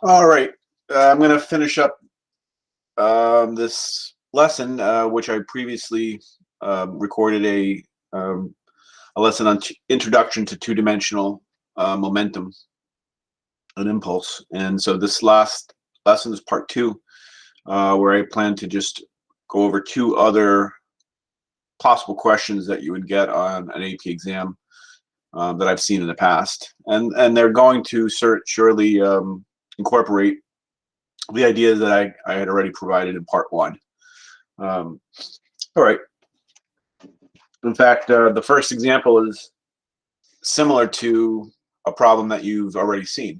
All right, I'm going to finish up this lesson, which I previously recorded a lesson on introduction to two-dimensional momentum and impulse. And so this last lesson is part two, where I plan to just go over two other possible questions that you would get on an AP exam that I've seen in the past. And they're going to surely incorporate the ideas that I had already provided in part one. All right. In fact, the first example is similar to a problem that you've already seen.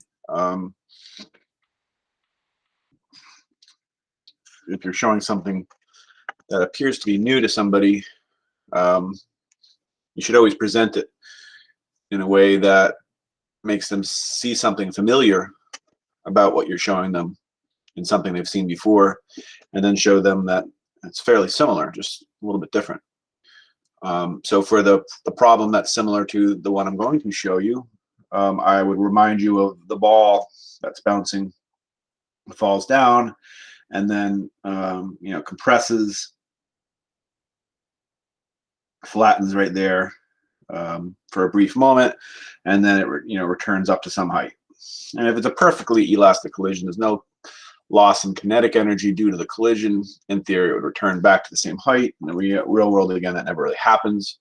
If you're showing something that appears to be new to somebody, you should always present it in a way that makes them see something familiar about what you're showing them in something they've seen before, and then show them that it's fairly similar, just a little bit different. So for the problem that's similar to the one I'm going to show you, I would remind you of the ball that's bouncing, falls down, and then compresses, flattens right there for a brief moment, and then it returns up to some height. And if it's a perfectly elastic collision, there's no loss in kinetic energy due to the collision. In theory, it would return back to the same height. In the real world, again, that never really happens.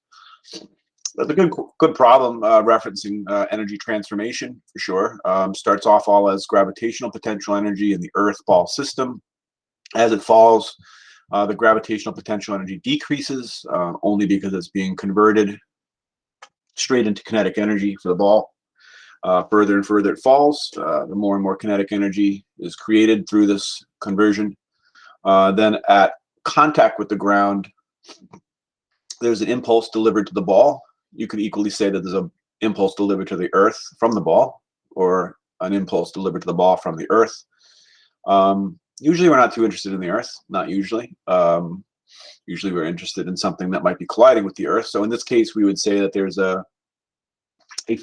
That's a good problem, referencing energy transformation for sure. Starts off all as gravitational potential energy in the Earth ball system. As it falls, the gravitational potential energy decreases only because it's being converted straight into kinetic energy for the ball. Further and further it falls, the more and more kinetic energy is created through this conversion. Then at contact with the ground, there's an impulse delivered to the ball. You could equally say that there's an impulse delivered to the Earth from the ball, or an impulse delivered to the ball from the Earth. Usually we're not too interested in the Earth, not usually. Usually we're interested in something that might be colliding with the Earth. So in this case, we would say that there's a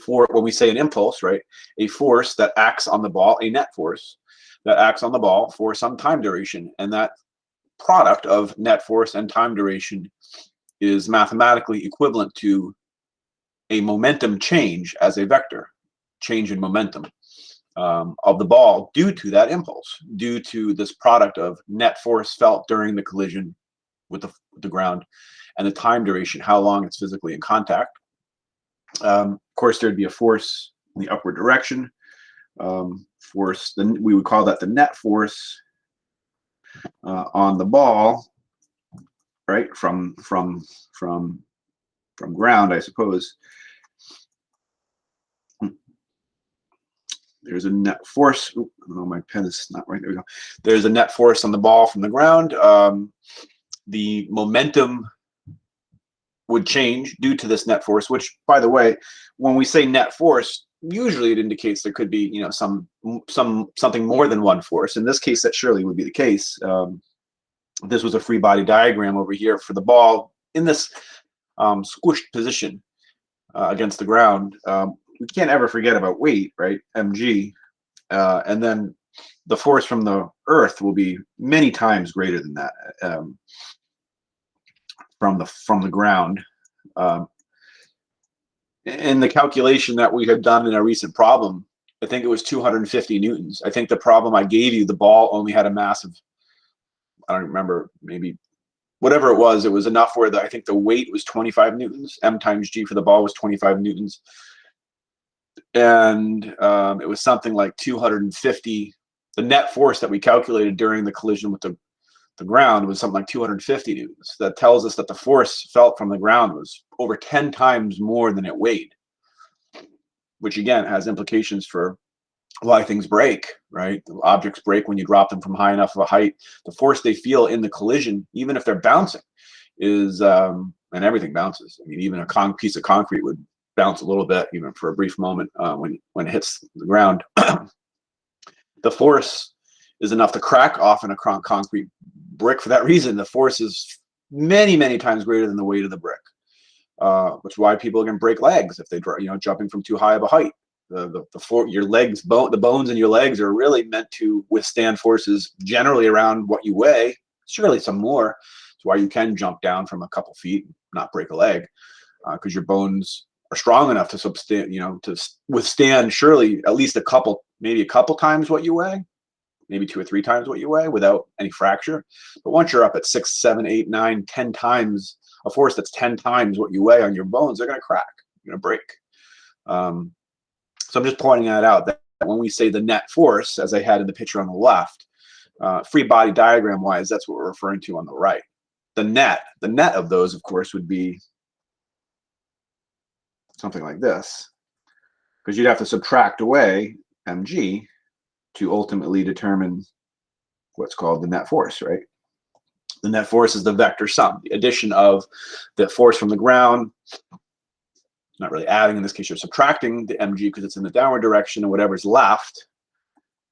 force, when we say an impulse, right? A force that acts on the ball, a net force that acts on the ball for some time duration. And that product of net force and time duration is mathematically equivalent to a momentum change as a vector, change in momentum of the ball due to that impulse, due to this product of net force felt during the collision with the ground and the time duration, how long it's physically in contact. Of course, there'd be a force in the upward direction. Force, then we would call that the net force on the ball, right? From ground, I suppose. There's a net force. Oh, my pen is not right. There we go. There's a net force on the ball from the ground. The momentum would change due to this net force, which, by the way, when we say net force, usually it indicates there could be, something more than one force. In this case, that surely would be the case. This was a free body diagram over here for the ball in this squished position against the ground. We can't ever forget about weight, right? mg, and then the force from the Earth will be many times greater than that from the ground. In the calculation that we had done in a recent problem, I think it was 250 newtons. I think the problem I gave you, the ball only had a mass of, I don't remember, maybe whatever it was enough where I think the weight was 25 newtons. M times G for the ball was 25 newtons. And it was something like 250. The net force that we calculated during the collision with the ground was something like 250 newtons. That tells us that the force felt from the ground was over 10 times more than it weighed, which again has implications for why things break, right? Objects break when you drop them from high enough of a height. The force they feel in the collision, even if they're bouncing, is, and everything bounces. I mean, even a piece of concrete would bounce a little bit, even for a brief moment when it hits the ground. The force is enough to crack off in a concrete brick. For that reason, the force is many, many times greater than the weight of the brick, which is why people can break legs if they, jumping from too high of a height. your legs, the bones in your legs are really meant to withstand forces generally around what you weigh. Surely some more. That's why you can jump down from a couple feet, not break a leg, because your bones are strong enough to to withstand surely at least maybe a couple times what you weigh, maybe 2 or 3 times what you weigh without any fracture. But once you're up at 6, 7, 8, 9, 10 times a force that's 10 times what you weigh on your bones, they're going to crack, they're going to break. So I'm just pointing that out, that when we say the net force, as I had in the picture on the left, free body diagram wise, that's what we're referring to on the right. The net of those, of course, would be something like this, because you'd have to subtract away mg to ultimately determine what's called the net force, right? The net force is the vector sum, the addition of the force from the ground, not really adding, in this case you're subtracting the mg because it's in the downward direction, and whatever's left,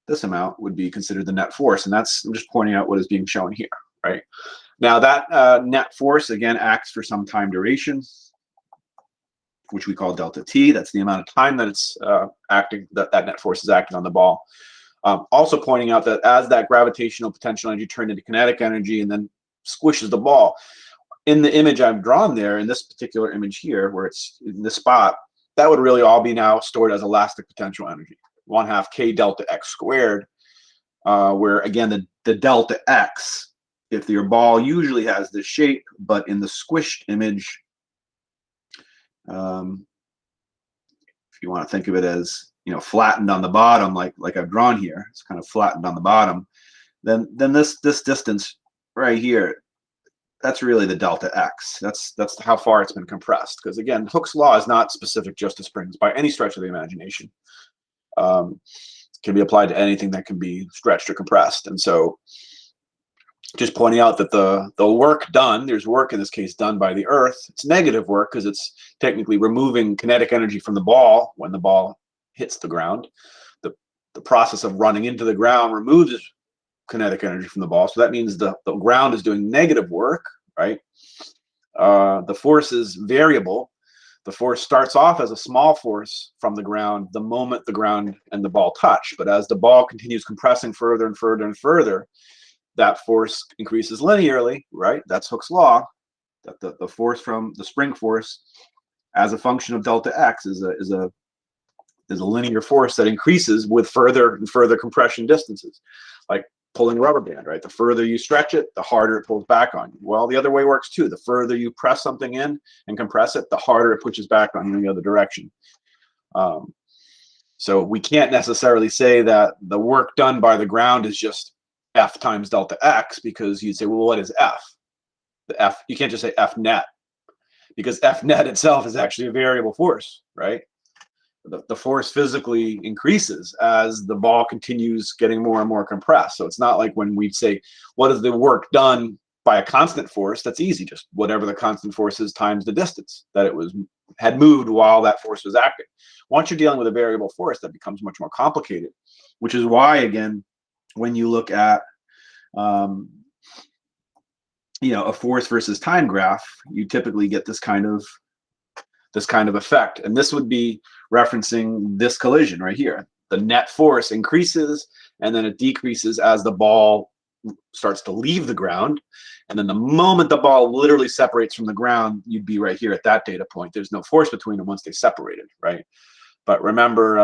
this amount, would be considered the net force. And that's, I'm just pointing out what is being shown here, right? Now that net force, again, acts for some time duration, which we call delta t. That's the amount of time that it's acting, that net force is acting on the ball. Also pointing out that as that gravitational potential energy turned into kinetic energy and then squishes the ball, in the image I've drawn there, in this particular image here, where it's in this spot, that would really all be now stored as elastic potential energy, 1/2 k delta x squared, where again, the delta x, if your ball usually has this shape, but in the squished image, if you want to think of it as, flattened on the bottom, like I've drawn here, it's kind of flattened on the bottom, then this distance right here, that's really the delta x. That's how far it's been compressed. Because again, Hooke's law is not specific just to springs by any stretch of the imagination. It can be applied to anything that can be stretched or compressed. And so just pointing out that the work done, there's work in this case done by the Earth. It's negative work because it's technically removing kinetic energy from the ball when the ball hits the ground. The process of running into the ground removes kinetic energy from the ball. So that means the ground is doing negative work, right? The force is variable. The force starts off as a small force from the ground the moment the ground and the ball touch. But as the ball continues compressing further and further and further, that force increases linearly, right? That's Hooke's law, that the force from the spring force as a function of delta x is a linear force that increases with further and further compression distances, like pulling a rubber band, right? The further you stretch it, the harder it pulls back on you. Well, the other way works too. The further you press something in and compress it, the harder it pushes back on you in the other direction. So we can't necessarily say that the work done by the ground is just F times delta X, because you'd say, well, what is F? The F, you can't just say F net, because F net itself is actually a variable force, right? The force physically increases as the ball continues getting more and more compressed. So it's not like when we'd say, what is the work done by a constant force? That's easy, just whatever the constant force is times the distance that it had moved while that force was acting. Once you're dealing with a variable force, that becomes much more complicated, which is why, again, when you look at a force versus time graph, you typically get this kind of effect. And this would be referencing this collision right here. The net force increases and then it decreases as the ball starts to leave the ground. And then the moment the ball literally separates from the ground, you'd be right here at that data point. There's no force between them once they separated, right? But remember,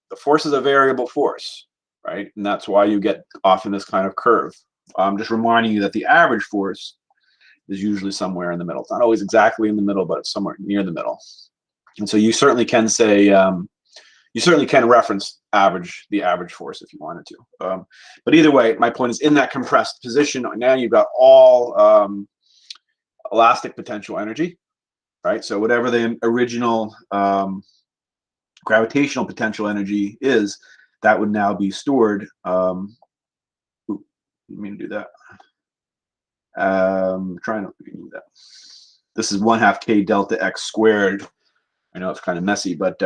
the force is a variable force, right? And that's why you get often this kind of curve. I'm just reminding you that the average force is usually somewhere in the middle. It's not always exactly in the middle, but it's somewhere near the middle. And so you certainly can say, you certainly can reference the average force if you wanted to. But either way, my point is, in that compressed position, now you've got all elastic potential energy, right? So whatever the original gravitational potential energy is, that would now be stored. Let me do that. Trying to do that. This is 1/2 k delta x squared. I know it's kind of messy, but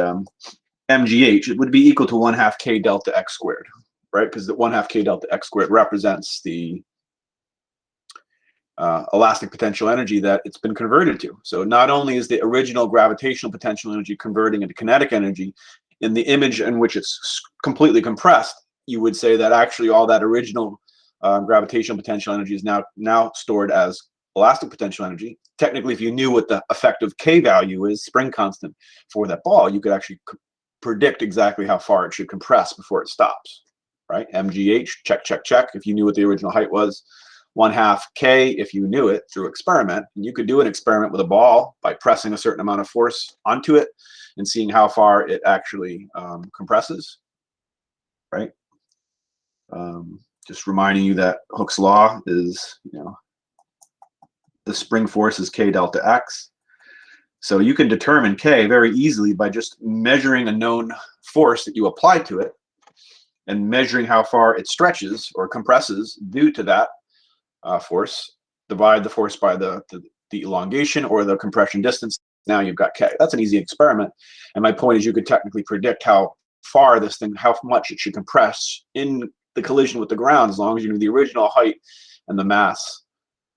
mgh, it would be equal to 1/2 k delta x squared, right? Because the 1/2 k delta x squared represents the elastic potential energy that it's been converted to. So not only is the original gravitational potential energy converting into kinetic energy, in the image in which it's completely compressed, you would say that actually all that original gravitational potential energy is now stored as elastic potential energy. Technically, if you knew what the effective K value is, spring constant, for that ball, you could actually predict exactly how far it should compress before it stops, right? MGH, check, check, check. If you knew what the original height was, 1/2 K if you knew it through experiment. And you could do an experiment with a ball by pressing a certain amount of force onto it and seeing how far it actually compresses, right? Just reminding you that Hooke's law is, the spring force is K delta X. So you can determine K very easily by just measuring a known force that you apply to it and measuring how far it stretches or compresses due to that force. Divide the force by the elongation or the compression distance. Now you've got K. That's an easy experiment. And my point is you could technically predict how far this thing, how much it should compress in the collision with the ground, as long as you knew the original height and the mass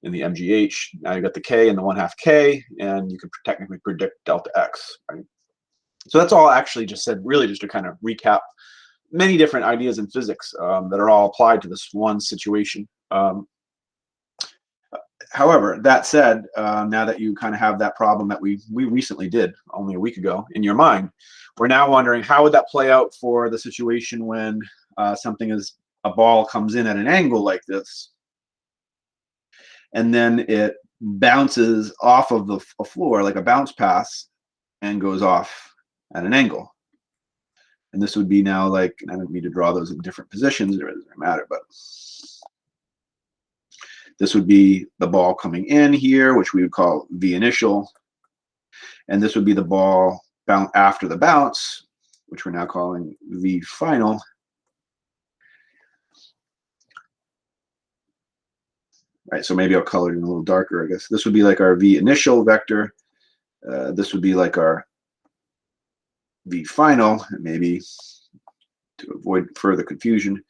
in the MGH. Now you got the K and the 1/2 K, and you can technically predict delta X, right? So that's all actually just said, really just to kind of recap many different ideas in physics that are all applied to this one situation. However, that said, now that you kind of have that problem that we recently did only a week ago in your mind, we're now wondering how would that play out for the situation when a ball comes in at an angle like this, and then it bounces off of the floor like a bounce pass and goes off at an angle. And this would be now like, I don't need to draw those in different positions, it doesn't matter, but this would be the ball coming in here, which we would call V initial. And this would be the ball after the bounce, which we're now calling V final. Right, so maybe I'll color it in a little darker, I guess. This would be like our V initial vector. This would be like our V final. And maybe to avoid further confusion,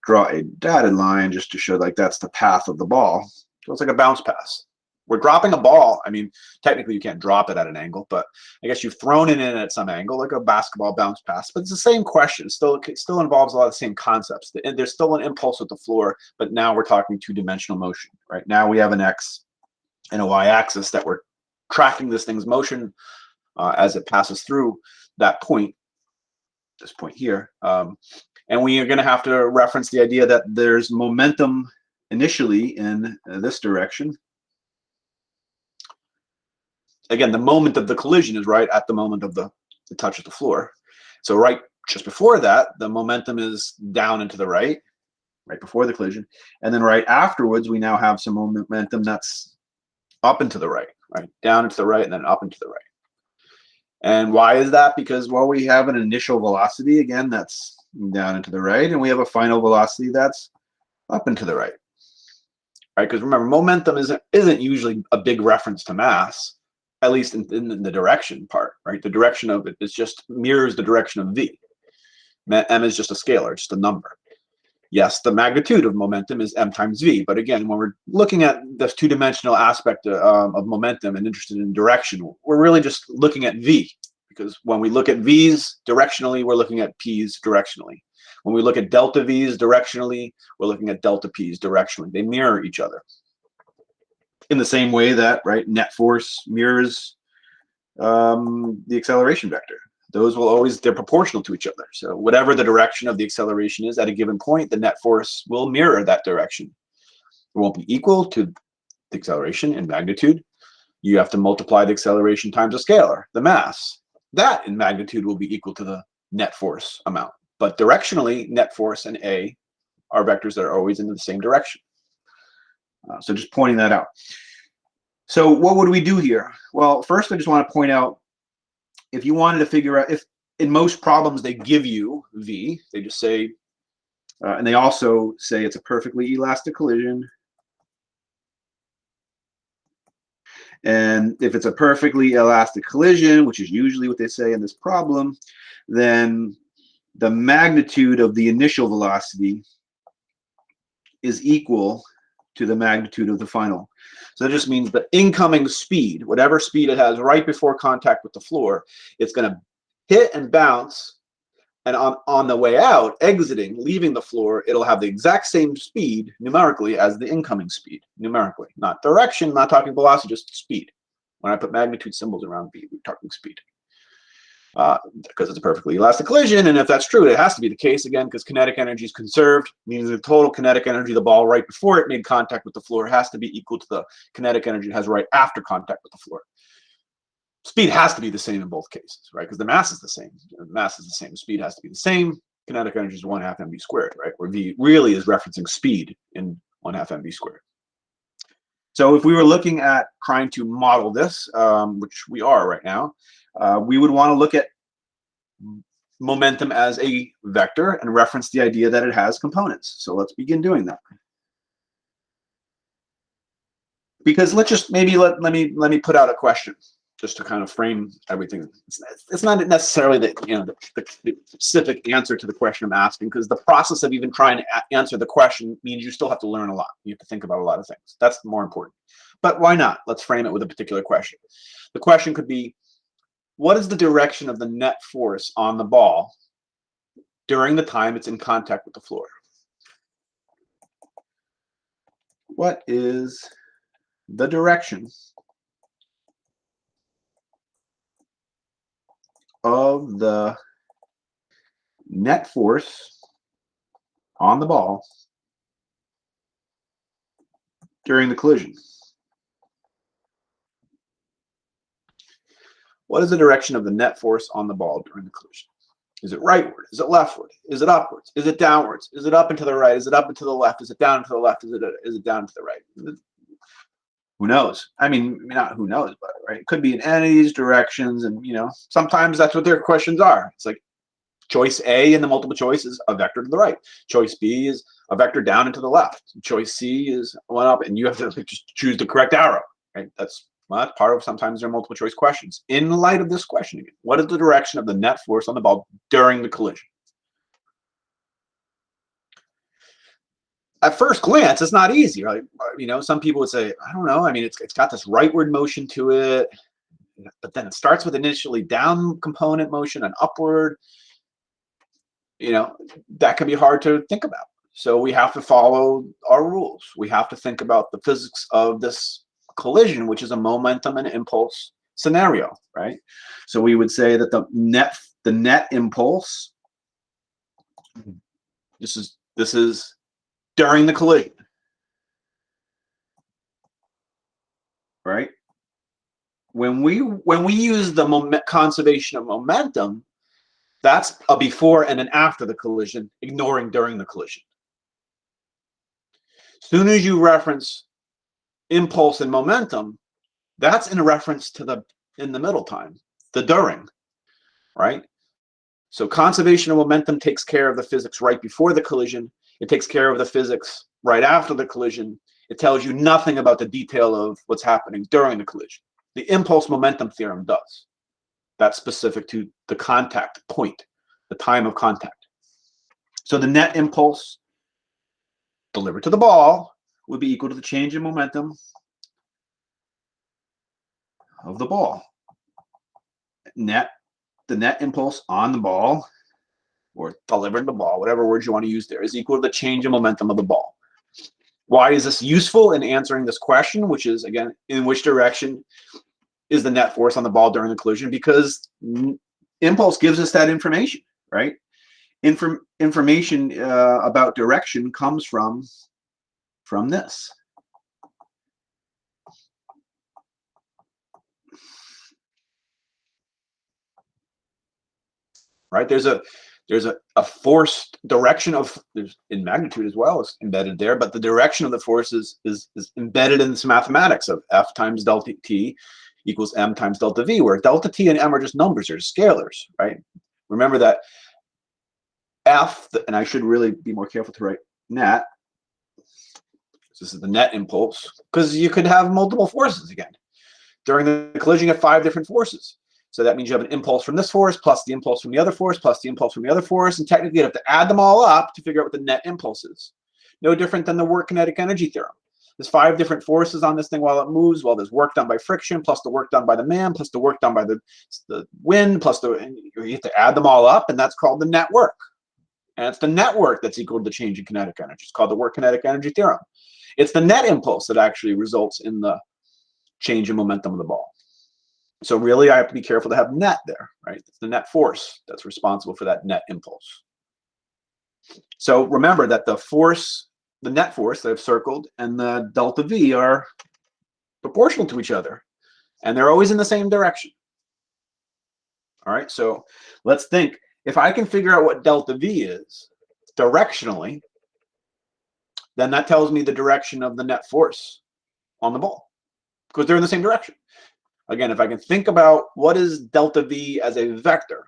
draw a dotted line just to show like that's the path of the ball. So it's like a bounce pass. We're dropping a ball. I mean, technically you can't drop it at an angle, but I guess you've thrown it in at some angle, like a basketball bounce pass. But it's the same question. It still involves a lot of the same concepts. There's still an impulse with the floor, but now we're talking two-dimensional motion, right? Now we have an X and a Y axis that we're tracking this thing's motion as it passes through that point, this point here. And we are going to have to reference the idea that there's momentum initially in this direction. Again, the moment of the collision is right at the moment of the touch of the floor. So right just before that, the momentum is down and to the right before the collision. And then right afterwards, we now have some momentum that's up and to the right, down and to the right, and then up and to the right. And why is that? Because, well, we have an initial velocity, again, that's down and to the right, and we have a final velocity that's up and to the right. Because remember, momentum isn't usually a big reference to mass, at least in the direction part, right? The direction of it is just mirrors the direction of v. M is just a scalar, just a number. Yes, the magnitude of momentum is m times v, but again, when we're looking at this two-dimensional aspect of momentum and interested in direction, we're really just looking at v, because when we look at v's directionally, we're looking at p's directionally. When we look at delta v's directionally, we're looking at delta p's directionally. They mirror each other. In the same way that, net force mirrors the acceleration vector. Those will always, they're proportional to each other. So whatever the direction of the acceleration is at a given point, the net force will mirror that direction. It won't be equal to the acceleration in magnitude. You have to multiply the acceleration times a scalar, the mass. That in magnitude will be equal to the net force amount. But directionally, net force and A are vectors that are always in the same direction. So just pointing that out. So what would we do here? Well, first I just want to point out, if you wanted to figure out, if in most problems they give you V, they just say, and they also say it's a perfectly elastic collision. And if it's a perfectly elastic collision, which is usually what they say in this problem, then the magnitude of the initial velocity is equal to the magnitude of the final. So that just means the incoming speed, whatever speed it has right before contact with the floor, it's going to hit and bounce And on the way out, exiting, leaving the floor, it'll have the exact same speed numerically as the incoming speed, numerically. Not direction, not talking velocity, just speed. When I put magnitude symbols around v, we're talking speed. Because it's a perfectly elastic collision, and if that's true, it has to be the case again, because kinetic energy is conserved, meaning the total kinetic energy of the ball right before it made contact with the floor has to be equal to the kinetic energy it has right after contact with the floor. Speed has to be the same in both cases, right? Because the mass is the same. The mass is the same. Speed has to be the same. Kinetic energy is 1/2 mv squared, right? Where v really is referencing speed in 1/2 mv squared. So if we were looking at trying to model this, which we are right now, we would want to look at momentum as a vector and reference the idea that it has components. So let's begin doing that. Because let's just maybe let me put out a question just to kind of frame everything. It's not necessarily the specific answer to the question I'm asking, because the process of even trying to answer the question means you still have to learn a lot. You have to think about a lot of things. That's more important. But why not? Let's frame it with a particular question. The question could be, what is the direction of the net force on the ball during the time it's in contact with the floor? What is the direction of the net force on the ball during the collision? What is the direction of the net force on the ball during the collision? Is it rightward? Is it leftward? Is it upwards? Is it downwards? Is it up and to the right? Is it up and to the left? Is it down and to the left? Is it down to the right? Who knows? I mean, not who knows, but right. It could be in any of these directions, and sometimes that's what their questions are. It's like choice A in the multiple choice is a vector to the right. Choice B is a vector down and to the left. Choice C is one up, and you have to just choose the correct arrow. Right? That's part of sometimes their multiple choice questions. In light of this question again, what is the direction of the net force on the ball during the collision? At first glance, it's not easy, right? Some people would say, I don't know. I mean, it's got this rightward motion to it, but then it starts with initially down component motion and upward. That can be hard to think about. So we have to follow our rules. We have to think about the physics of this collision, which is a momentum and impulse scenario, right? So we would say that the net impulse, this is during the collision, right? When we use the conservation of momentum, that's a before and an after the collision, ignoring during the collision. As soon as you reference impulse and momentum, that's in reference to in the middle time, the during, right? So conservation of momentum takes care of the physics right before the collision. It takes care of the physics right after the collision. It tells you nothing about the detail of what's happening during the collision. The impulse momentum theorem does. That's specific to the contact point, the time of contact. So the net impulse delivered to the ball would be equal to the change in momentum of the ball. The net impulse on the ball, or delivered the ball, whatever words you want to use there, is equal to the change in momentum of the ball. Why is this useful in answering this question, which is, again, in which direction is the net force on the ball during the collision? Because impulse gives us that information, right? Information about direction comes from this. Right? There's a force direction in magnitude as well is embedded there, but the direction of the force is embedded in this mathematics of F times delta T equals M times delta V, where delta T and M are just numbers, they're just scalars, right? Remember that F, and I should really be more careful to write net. This is the net impulse, because you could have multiple forces again. During the collision, you have 5 different forces. So that means you have an impulse from this force, plus the impulse from the other force, plus the impulse from the other force, and technically you have to add them all up to figure out what the net impulse is. No different than the work kinetic energy theorem. there's 5 different forces on this thing while it moves. Well, there's work done by friction, plus the work done by the man, plus the work done by the wind, plus and you have to add them all up, and that's called the net work. And it's the net work that's equal to the change in kinetic energy. It's called the work kinetic energy theorem. It's the net impulse that actually results in the change in momentum of the ball. So really, I have to be careful to have net there, right? It's the net force that's responsible for that net impulse. So remember that the force, the net force that I've circled, and the delta V are proportional to each other, and they're always in the same direction. All right, so let's think. If I can figure out what delta V is directionally, then that tells me the direction of the net force on the ball, because they're in the same direction. Again, if I can think about what is delta V as a vector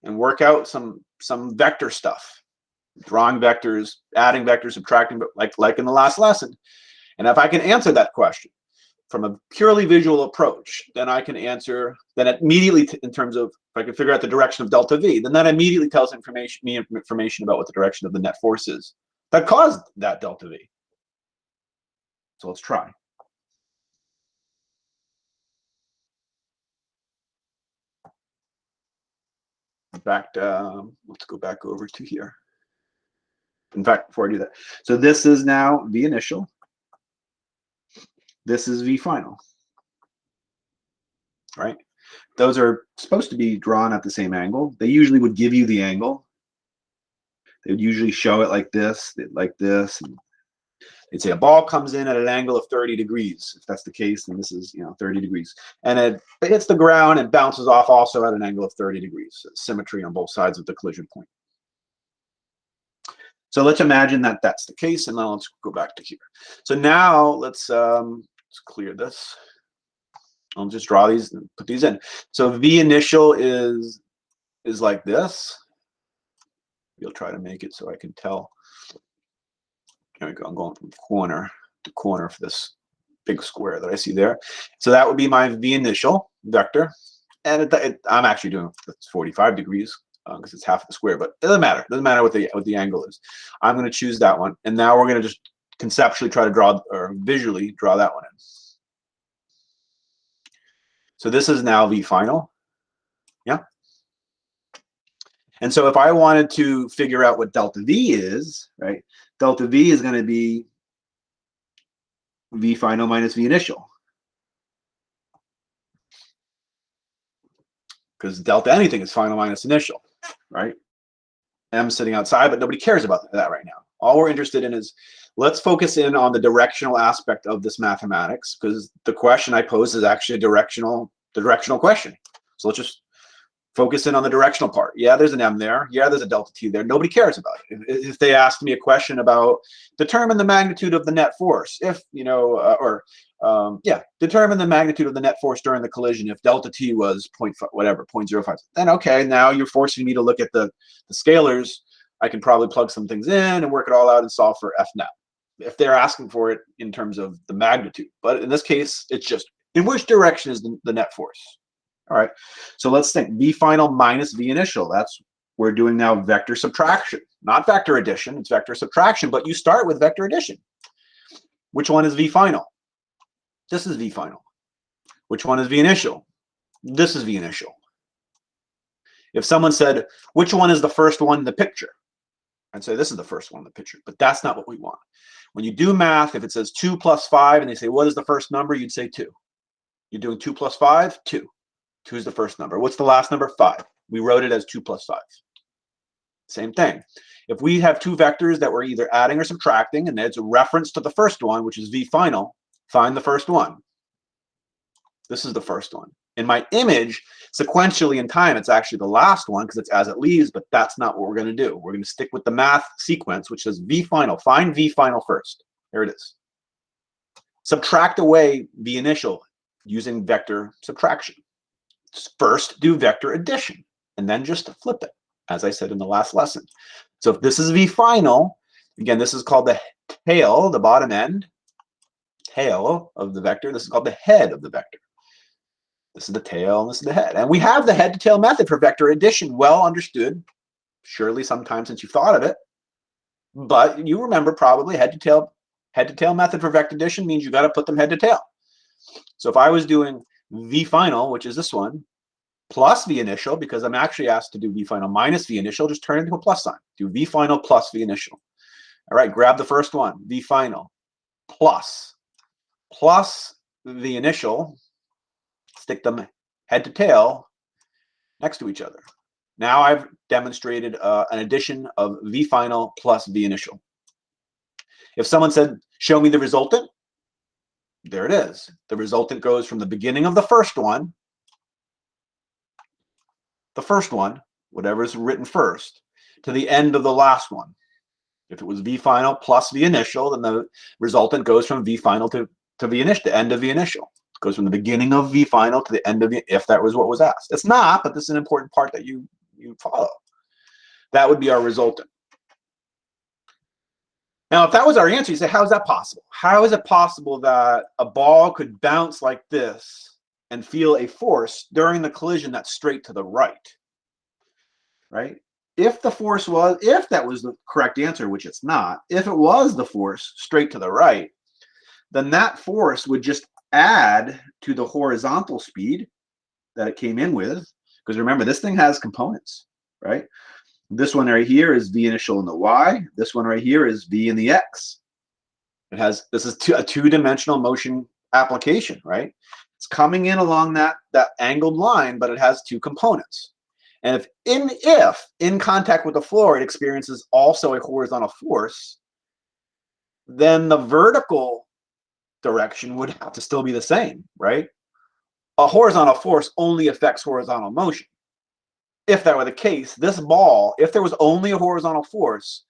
and work out some vector stuff, drawing vectors, adding vectors, subtracting, like in the last lesson, and if I can answer that question from a purely visual approach, then I can answer, then immediately in terms of, if I can figure out the direction of delta V, then that immediately tells me information about what the direction of the net force is that caused that delta V. So let's try. In fact, let's go back over to here. In fact, before I do that, so this is now V initial. This is V final. Right? Those are supposed to be drawn at the same angle. They usually would give you the angle. They would usually show it like this, and they'd say a ball comes in at an angle of 30 degrees. If that's the case, then this is 30 degrees. And it hits the ground and bounces off also at an angle of 30 degrees. So symmetry on both sides of the collision point. So let's imagine that that's the case, and now let's go back to here. So now let's clear this. I'll just draw these and put these in. So V initial is like this. We'll try to make it so I can tell. There we go. I'm going from corner to corner for this big square that I see there. So that would be my V initial vector. And I'm actually doing it's 45 degrees because it's half of the square, but it doesn't matter. It doesn't matter what the angle is. I'm going to choose that one. And now we're going to just conceptually try to draw, or visually draw that one in. So this is now V final. Yeah. And so if I wanted to figure out what delta V is, right? Delta V is going to be V final minus V initial. Because delta anything is final minus initial, right? M sitting outside, but nobody cares about that right now. All we're interested in is, let's focus in on the directional aspect of this mathematics, because the question I pose is actually a directional question. So let's just focus in on the directional part. Yeah, there's an M there. Yeah, there's a delta T there. Nobody cares about it. If they ask me a question about determine the magnitude of the net force, if, determine the magnitude of the net force during the collision if delta T was 0.05, then okay, now you're forcing me to look at the scalars. I can probably plug some things in and work it all out and solve for F net, if they're asking for it in terms of the magnitude. But in this case, it's just, in which direction is the net force? All right, so let's think V final minus V initial. That's, we're doing now vector subtraction, not vector addition. It's vector subtraction, but you start with vector addition. Which one is V final? This is V final. Which one is V initial? This is V initial. If someone said, which one is the first one in the picture? I'd say this is the first one in the picture, but that's not what we want. When you do math, if it says 2 plus 5 and they say, what is the first number? You'd say 2. You're doing 2 plus 5, 2. 2 is the first number. What's the last number? 5. We wrote it as 2 plus 5. Same thing. If we have two vectors that we're either adding or subtracting, and it's a reference to the first one, which is V final, find the first one. This is the first one. In my image, sequentially in time, it's actually the last one because it's as it leaves, but that's not what we're going to do. We're going to stick with the math sequence, which says V final. Find V final first. There it is. Subtract away V initial using vector subtraction. First, do vector addition, and then just flip it, as I said in the last lesson. So if this is V final, again, this is called the tail, the bottom end, tail of the vector. This is called the head of the vector. This is the tail, and this is the head. And we have the head to tail method for vector addition, well understood, surely sometime since you've thought of it. But you remember probably head to Head to tail method for vector addition means you got to put them head to tail. So if I was doing V final, which is this one, plus V initial, because I'm actually asked to do V final minus V initial, just turn it into a plus sign. Do V final plus V initial. All right, grab the first one, V final, plus V initial, stick them head to tail next to each other. Now I've demonstrated an addition of V final plus V initial. If someone said, show me the resultant, there it is. The resultant goes from the beginning of the first one, whatever's written first, to the end of the last one. If it was V final plus V initial, then the resultant goes from V final to V initial, the end of V initial. It goes from the beginning of V final to the end of V, if that was what was asked. It's not, but this is an important part that you follow. That would be our resultant. Now, if that was our answer, you say, how is that possible? How is it possible that a ball could bounce like this and feel a force during the collision that's straight to the right? Right? If the force was, if that was the correct answer, which it's not, if it was the force straight to the right, then that force would just add to the horizontal speed that it came in with. Because remember, this thing has components, right? This one right here is V initial in the Y. This one right here is V in the X. It has, this is a two-dimensional motion application, right? It's coming in along that angled line, but it has two components. And if in contact with the floor, it experiences also a horizontal force, then the vertical direction would have to still be the same, right? A horizontal force only affects horizontal motion. If that were the case, this ball, if there was only a horizontal force,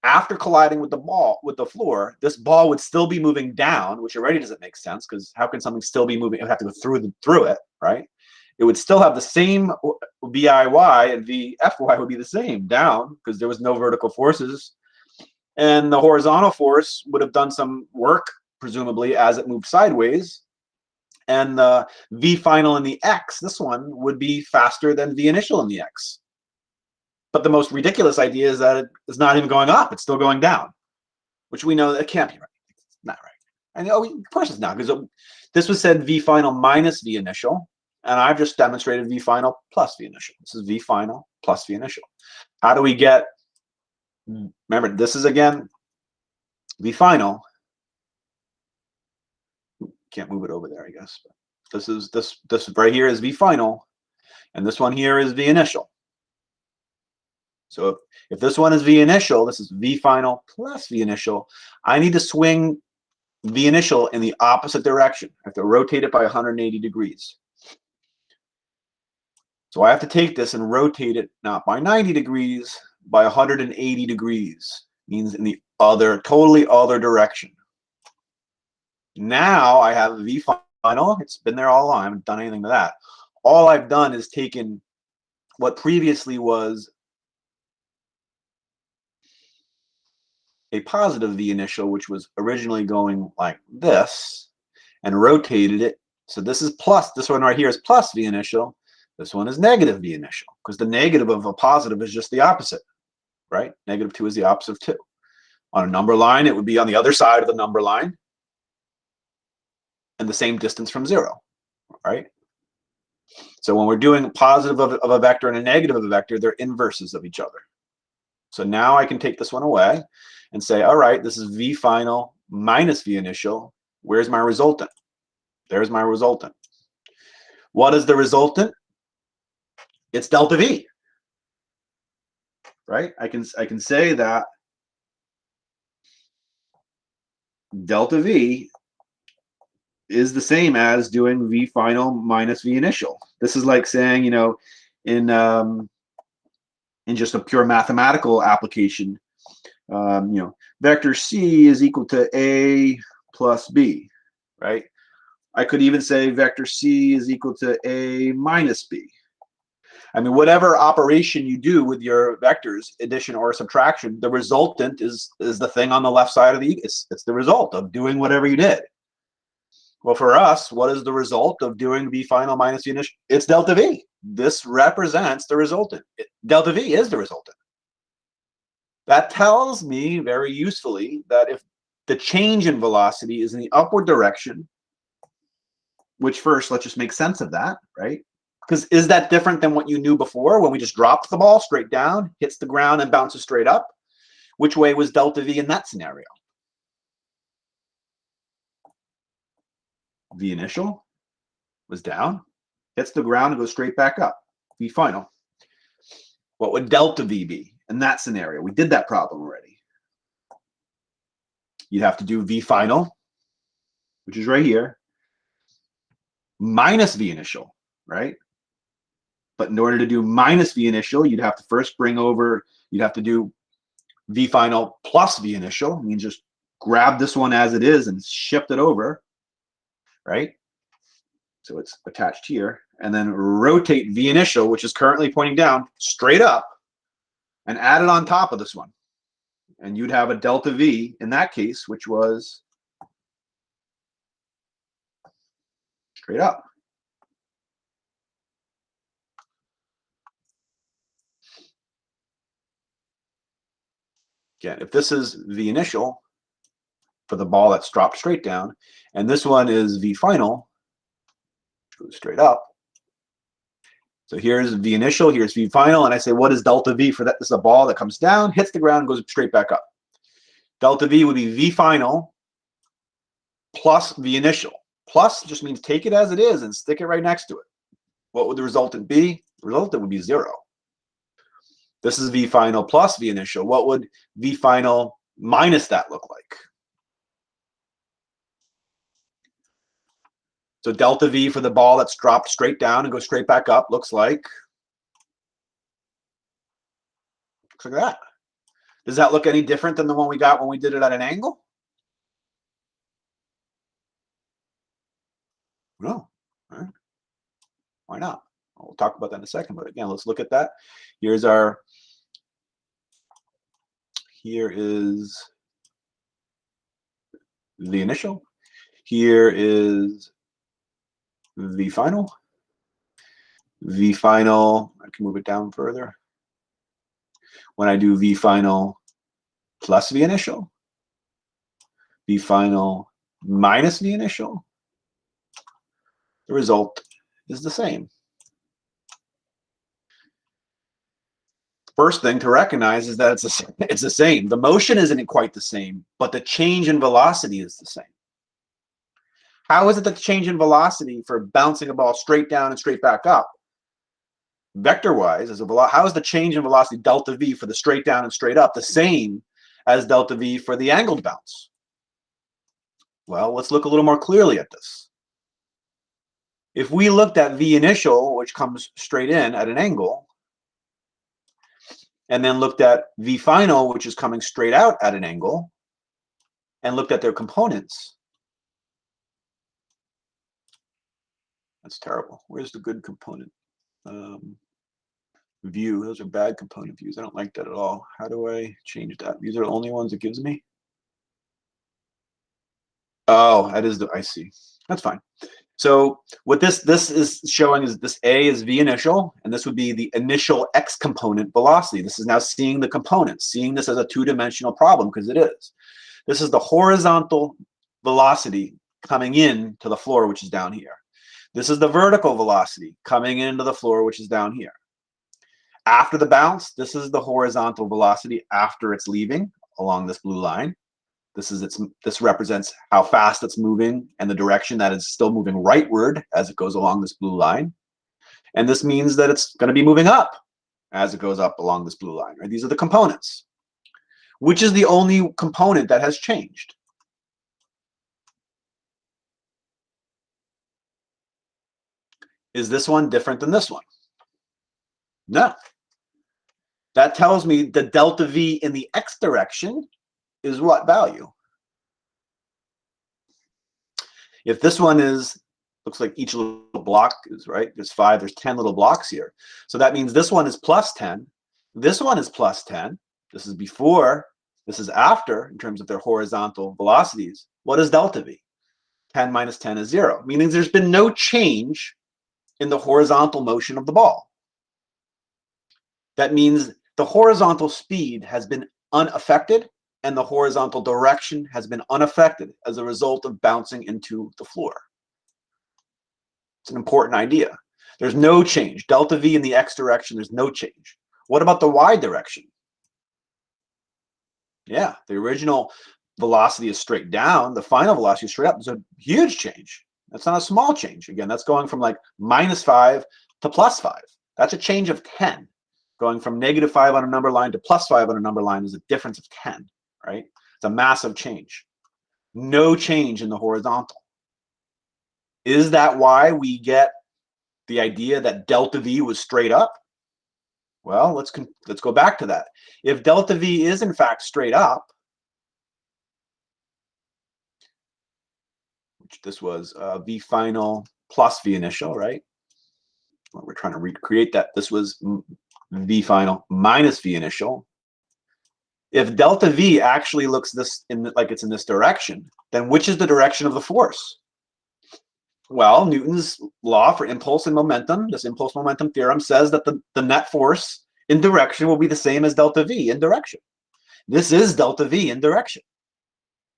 after colliding with the floor, this ball would still be moving down, which already doesn't make sense, because how can something still be moving? It would have to go through it, right? It would still have the same VIY, and VFY would be the same, down, because there was no vertical forces. And the horizontal force would have done some work, presumably, as it moved sideways. And the V final in the X, this one, would be faster than V initial in the X. But the most ridiculous idea is that it's not even going up, it's still going down, which we know that it can't be right. It's not right. And of course it's not, because this was said V final minus V initial, and I've just demonstrated V final plus V initial. This is V final plus V initial. How do we get, remember, this is again V final. Can't move it over there, I guess. But this right here is V final, and this one here is V initial. So if this one is V initial, this is V final plus V initial. I need to swing V initial in the opposite direction. I have to rotate it by 180 degrees. So I have to take this and rotate it not by 90 degrees, by 180 degrees. Means in the totally other direction. Now I have V final. It's been there all along. I haven't done anything to that. All I've done is taken what previously was a positive V initial, which was originally going like this, and rotated it. So this is plus, this one right here is plus V initial. This one is negative V initial, because the negative of a positive is just the opposite, right? -2 is the opposite of 2. On a number line, it would be on the other side of the number line, and the same distance from 0, right? So when we're doing positive of a vector and a negative of a vector, they're inverses of each other. So now I can take this one away and say, all right, this is V final minus V initial. Where's my resultant? There's my resultant. What is the resultant? It's delta V, right? I can say that delta V is the same as doing V final minus V initial. This is like saying, you know, in just a pure mathematical application, you know, vector C is equal to A plus B, right? I could even say vector C is equal to A minus B. I mean, whatever operation you do with your vectors, addition or subtraction, the resultant is the thing on the left side of the, it's the result of doing whatever you did. Well, for us, what is the result of doing V final minus V initial? It's delta V. This represents the resultant. Delta V is the resultant. That tells me very usefully that if the change in velocity is in the upward direction, which first, let's just make sense of that, right? Because is that different than what you knew before when we just dropped the ball straight down, hits the ground and bounces straight up? Which way was delta V in that scenario? V initial was down, hits the ground and goes straight back up. V final. What would delta V be in that scenario? We did that problem already. You'd have to do V final, which is right here, minus V initial, right? But in order to do minus V initial, you'd have to first bring over, you'd have to do V final plus V initial. You can just grab this one as it is and shift it over, right? So it's attached here. And then rotate V initial, which is currently pointing down, straight up, and add it on top of this one. And you'd have a delta V in that case, which was straight up. Again, if this is V initial for the ball that's dropped straight down, and this one is V final, goes straight up. So here's V initial, here's V final, and I say, what is delta V for that? This is a ball that comes down, hits the ground, goes straight back up. Delta V would be V final plus V initial. Plus just means take it as it is and stick it right next to it. What would the resultant be? The resultant would be 0. This is V final plus V initial. What would V final minus that look like? So delta V for the ball that's dropped straight down and goes straight back up looks like that. Does that look any different than the one we got when we did it at an angle? No. All right. Why not? We'll talk about that in a second, but again, let's look at that. Here is the initial. Here is V final. V final, I can move it down further. When I do V final plus V initial, V final minus V initial, the result is the same. First thing to recognize is that it's the same. The motion isn't quite the same, but the change in velocity is the same. How is it that the change in velocity for bouncing a ball straight down and straight back up, vector-wise, how is the change in velocity delta V for the straight down and straight up the same as delta V for the angled bounce? Well, let's look a little more clearly at this. If we looked at V initial, which comes straight in at an angle, and then looked at V final, which is coming straight out at an angle, and looked at their components, that's terrible. Where's the good component? View, those are bad component views. I don't like that at all. How do I change that? These are the only ones it gives me. Oh, that is I see. That's fine. So what this is showing is this A is V initial, and this would be the initial X component velocity. This is now seeing the components, seeing this as a two-dimensional problem, because it is. This is the horizontal velocity coming in to the floor, which is down here. This is the vertical velocity coming into the floor, which is down here. After the bounce, this is the horizontal velocity after it's leaving along this blue line. This represents how fast it's moving and the direction that it's still moving rightward as it goes along this blue line. And this means that it's going to be moving up as it goes up along this blue line. Right? These are the components. Which is the only component that has changed? Is this one different than this one? No. That tells me the delta V in the X direction is what value? If this one is, looks like each little block is, right? There's 5, there's 10 little blocks here. So that means this one is plus 10. This one is plus 10. This is before, this is after in terms of their horizontal velocities. What is delta V? 10 minus 10 is 0, meaning there's been no change in the horizontal motion of the ball. That means the horizontal speed has been unaffected and the horizontal direction has been unaffected as a result of bouncing into the floor. It's an important idea. There's no change. Delta V in the x direction, there's no change. What about the y direction? Yeah, the original velocity is straight down. The final velocity is straight up. It's a huge change. That's not a small change. Again, that's going from like -5 to +5. That's a change of 10. Going from -5 on a number line to +5 on a number line is a difference of 10, right? It's a massive change. No change in the horizontal. Is that why we get the idea that delta V was straight up? Well, let's go back to that. If delta V is in fact straight up, which this was V final plus V initial, right? Well, we're trying to recreate that. This was V final minus V initial. If delta V actually looks like it's in this direction, then which is the direction of the force? Well, Newton's law for impulse and momentum, this impulse momentum theorem, says that the net force in direction will be the same as delta V in direction. This is delta V in direction.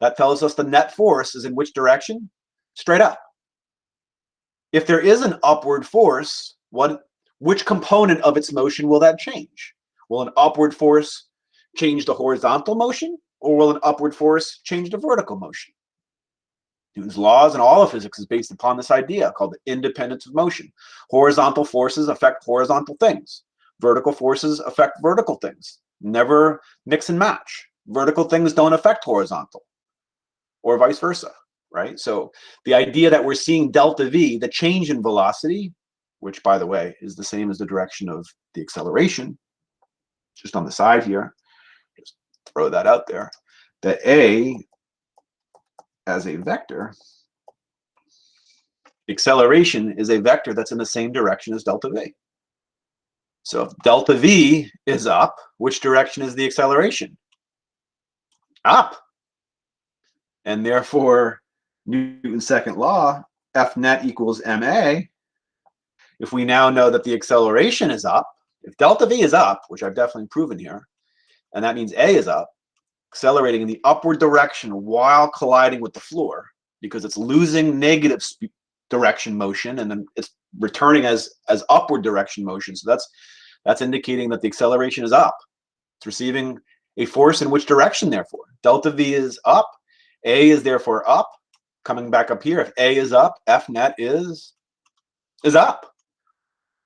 That tells us the net force is in which direction? Straight up. If there is an upward force, which component of its motion will that change? Will an upward force change the horizontal motion, or will an upward force change the vertical motion? Newton's laws and all of physics is based upon this idea called the independence of motion. Horizontal forces affect horizontal things. Vertical forces affect vertical things. Never mix and match. Vertical things don't affect horizontal, or vice versa, right? So the idea that we're seeing delta V, the change in velocity, which, by the way, is the same as the direction of the acceleration, just on the side here, just throw that out there, that A as a vector, acceleration is a vector that's in the same direction as delta V. So if delta V is up, which direction is the acceleration? Up. And therefore, Newton's second law, F net equals ma. If we now know that the acceleration is up, if delta V is up, which I've definitely proven here, and that means A is up, accelerating in the upward direction while colliding with the floor, because it's losing negative direction motion and then it's returning as upward direction motion. So that's indicating that the acceleration is up. It's receiving a force in which direction, therefore? Delta V is up. A is therefore up. Coming back up here, if A is up, F net is up.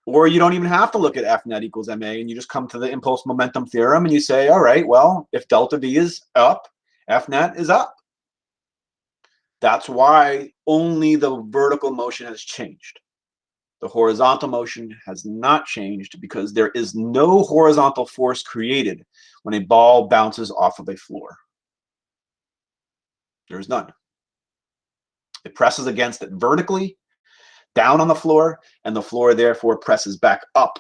Or you don't even have to look at F net equals ma, and you just come to the impulse momentum theorem and you say, all right, well, if delta V is up, F net is up. That's why only the vertical motion has changed. The horizontal motion has not changed because there is no horizontal force created when a ball bounces off of a floor. There is none. It presses against it vertically, down on the floor, and the floor therefore presses back up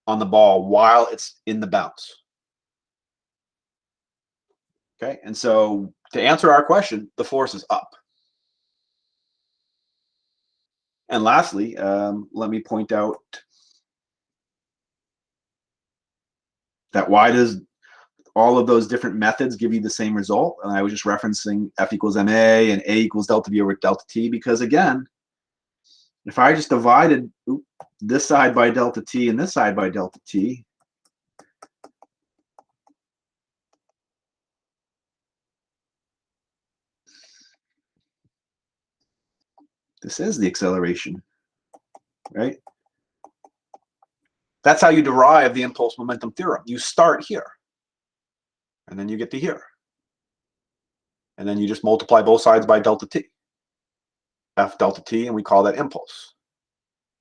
on the ball while it's in the bounce. Okay, and so to answer our question, the force is up. And lastly, let me point out that why does all of those different methods give you the same result? And I was just referencing F equals ma and A equals delta V over delta T, because again, if I just divided this side by delta T and this side by delta T, this is the acceleration, right? That's how you derive the impulse momentum theorem. You start here, and then you get to here. And then you just multiply both sides by delta T. F delta T, and we call that impulse,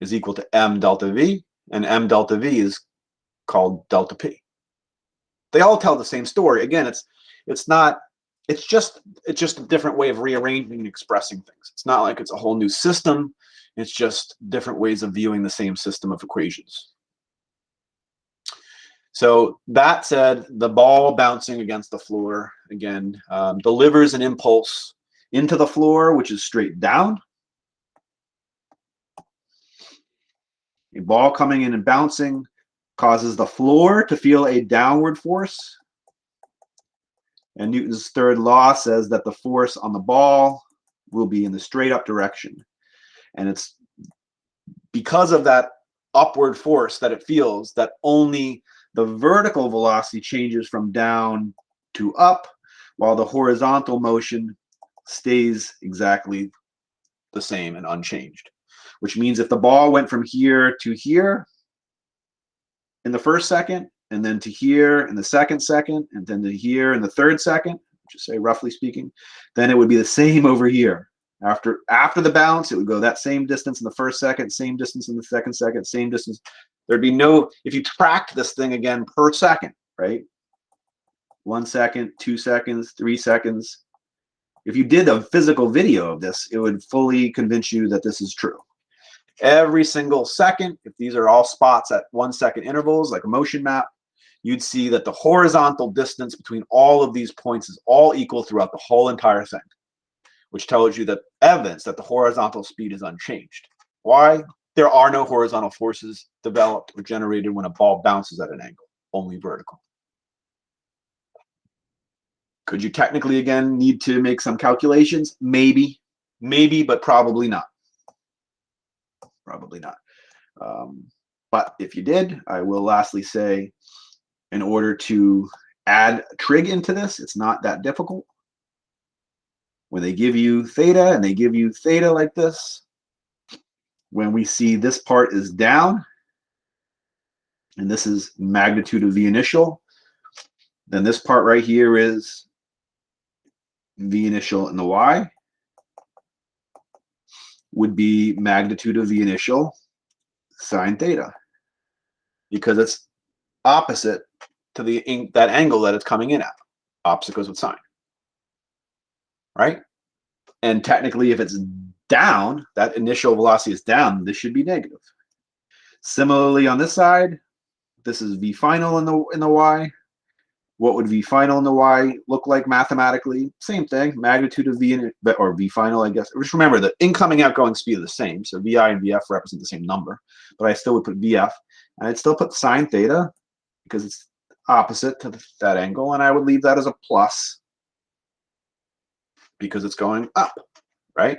is equal to m delta V, and m delta V is called delta P. They all tell the same story. Again, it's just a different way of rearranging and expressing things. It's not like it's a whole new system. It's just different ways of viewing the same system of equations. So that said, the ball bouncing against the floor, again, delivers an impulse into the floor, which is straight down. A ball coming in and bouncing causes the floor to feel a downward force. And Newton's third law says that the force on the ball will be in the straight up direction. And it's because of that upward force that it feels that only the vertical velocity changes from down to up, while the horizontal motion stays exactly the same and unchanged. Which means if the ball went from here to here in the first second, and then to here in the second, and then to here in the third second, just say roughly speaking, then it would be the same over here. After the bounce, it would go that same distance in the first second, same distance in the second, same distance. There'd be no, if you tracked this thing again per second, right? 1 second, 2 seconds, 3 seconds. If you did a physical video of this, it would fully convince you that this is true. Every single second, if these are all spots at 1 second intervals, like a motion map, you'd see that the horizontal distance between all of these points is all equal throughout the whole entire thing, which tells you that evidence that the horizontal speed is unchanged. Why? There are no horizontal forces developed or generated when a ball bounces at an angle, only vertical. Could you technically, again, need to make some calculations? Maybe, but probably not. Probably not. But if you did, I will lastly say, in order to add trig into this, it's not that difficult. When they give you theta and they give you theta like this, when we see this part is down, and this is magnitude of V initial, then this part right here is V initial in the Y, would be magnitude of V initial sine theta, because it's opposite to that angle that it's coming in at. Opposite goes with sine, right? And technically, if it's down, that initial velocity is down, this should be negative. Similarly, on this side, this is V final in the Y. What would V final in the Y look like mathematically? Same thing, magnitude of V, or V final, I guess. Just remember, the incoming outgoing speed are the same, so VI and VF represent the same number, but I still would put VF, and I'd still put sine theta, because it's opposite to that angle, and I would leave that as a plus, because it's going up, right?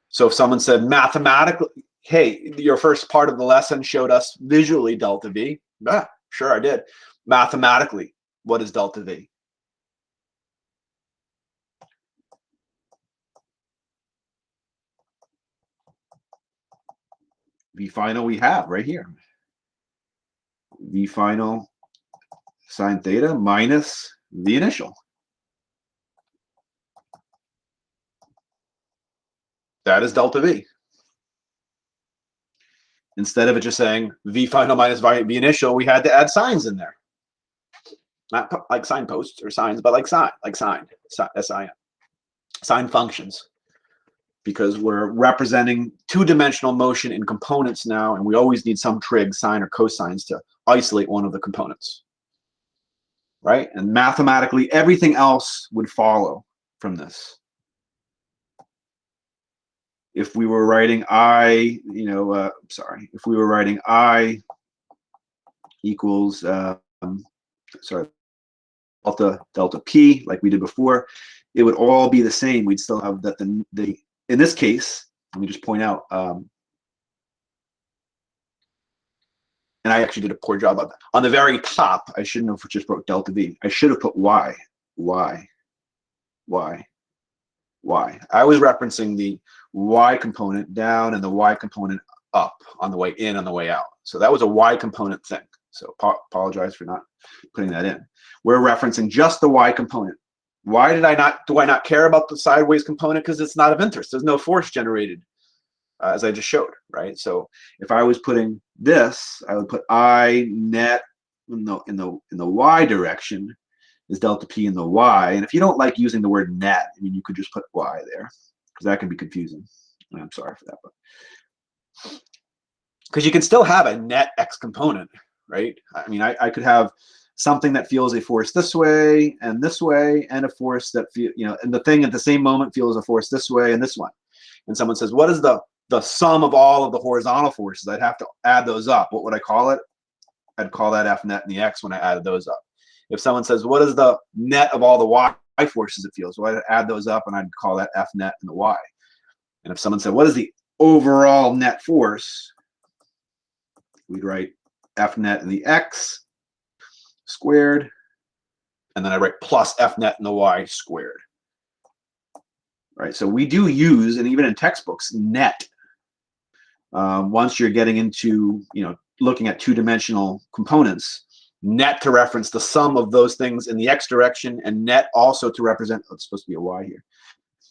So if someone said mathematically, hey, your first part of the lesson showed us visually delta V. Yeah, sure I did. Mathematically, what is delta V? V final we have right here. V final sine theta minus V initial. That is delta V. Instead of it just saying V final minus V initial, we had to add signs in there. Not like signposts or signs, but like sign, S-I-N. Sign functions. Because we're representing two-dimensional motion in components now, and we always need some trig, sine or cosines, to isolate one of the components. Right? And mathematically, everything else would follow from this. If we were writing I, if we were writing I equals, delta P, like we did before, it would all be the same. We'd still have that in this case, let me just point out, and I actually did a poor job of that. On the very top, I shouldn't have just wrote delta V. I should have put Y. I was referencing the Y component down and the Y component up on the way in, on the way out. So that was a Y component thing. So apologize for not putting that in. We're referencing just the Y component. Why do I not care about the sideways component? Because it's not of interest. There's no force generated, as I just showed, right? So if I was putting this, I would put I net in the Y direction is delta P in the Y. And if you don't like using the word net, I mean, you could just put Y there, because that can be confusing. And I'm sorry for that, but because you can still have a net X component, right? I mean, I could have something that feels a force this way, and a force that and the thing at the same moment feels a force this way and this one. And someone says, what is the sum of all of the horizontal forces? I'd have to add those up. What would I call it? I'd call that F net in the X when I added those up. If someone says, what is the net of all the y forces it feels? Well, I'd add those up and I'd call that F net and the y. And if someone said, what is the overall net force? We'd write F net and the x squared. And then I write plus F net and the y squared. Right, so we do use, and even in textbooks, net. Once you're getting into, looking at two-dimensional components, net to reference the sum of those things in the x direction, and net also to represent, oh, it's supposed to be a y here,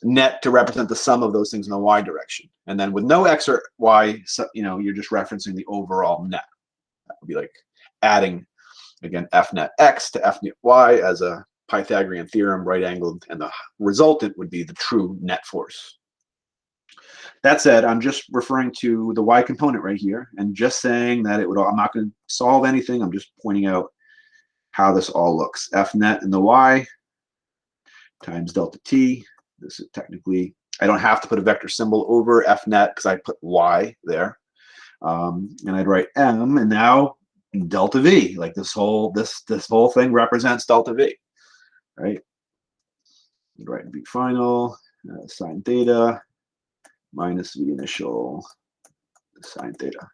net to represent the sum of those things in the y direction. And then with no x or y, you're just referencing the overall net. That would be like adding, again, F net x to F net y as a Pythagorean theorem, right angled, and the resultant would be the true net force. That said, I'm just referring to the y component right here and just saying that I'm not going to solve anything. I'm just pointing out how this all looks. F net and the y times delta t. This is technically, I don't have to put a vector symbol over F net because I put y there. And I'd write m, and now delta v. Like this whole thing represents delta v. Right? You'd write v final, sine theta, minus v initial, sine theta.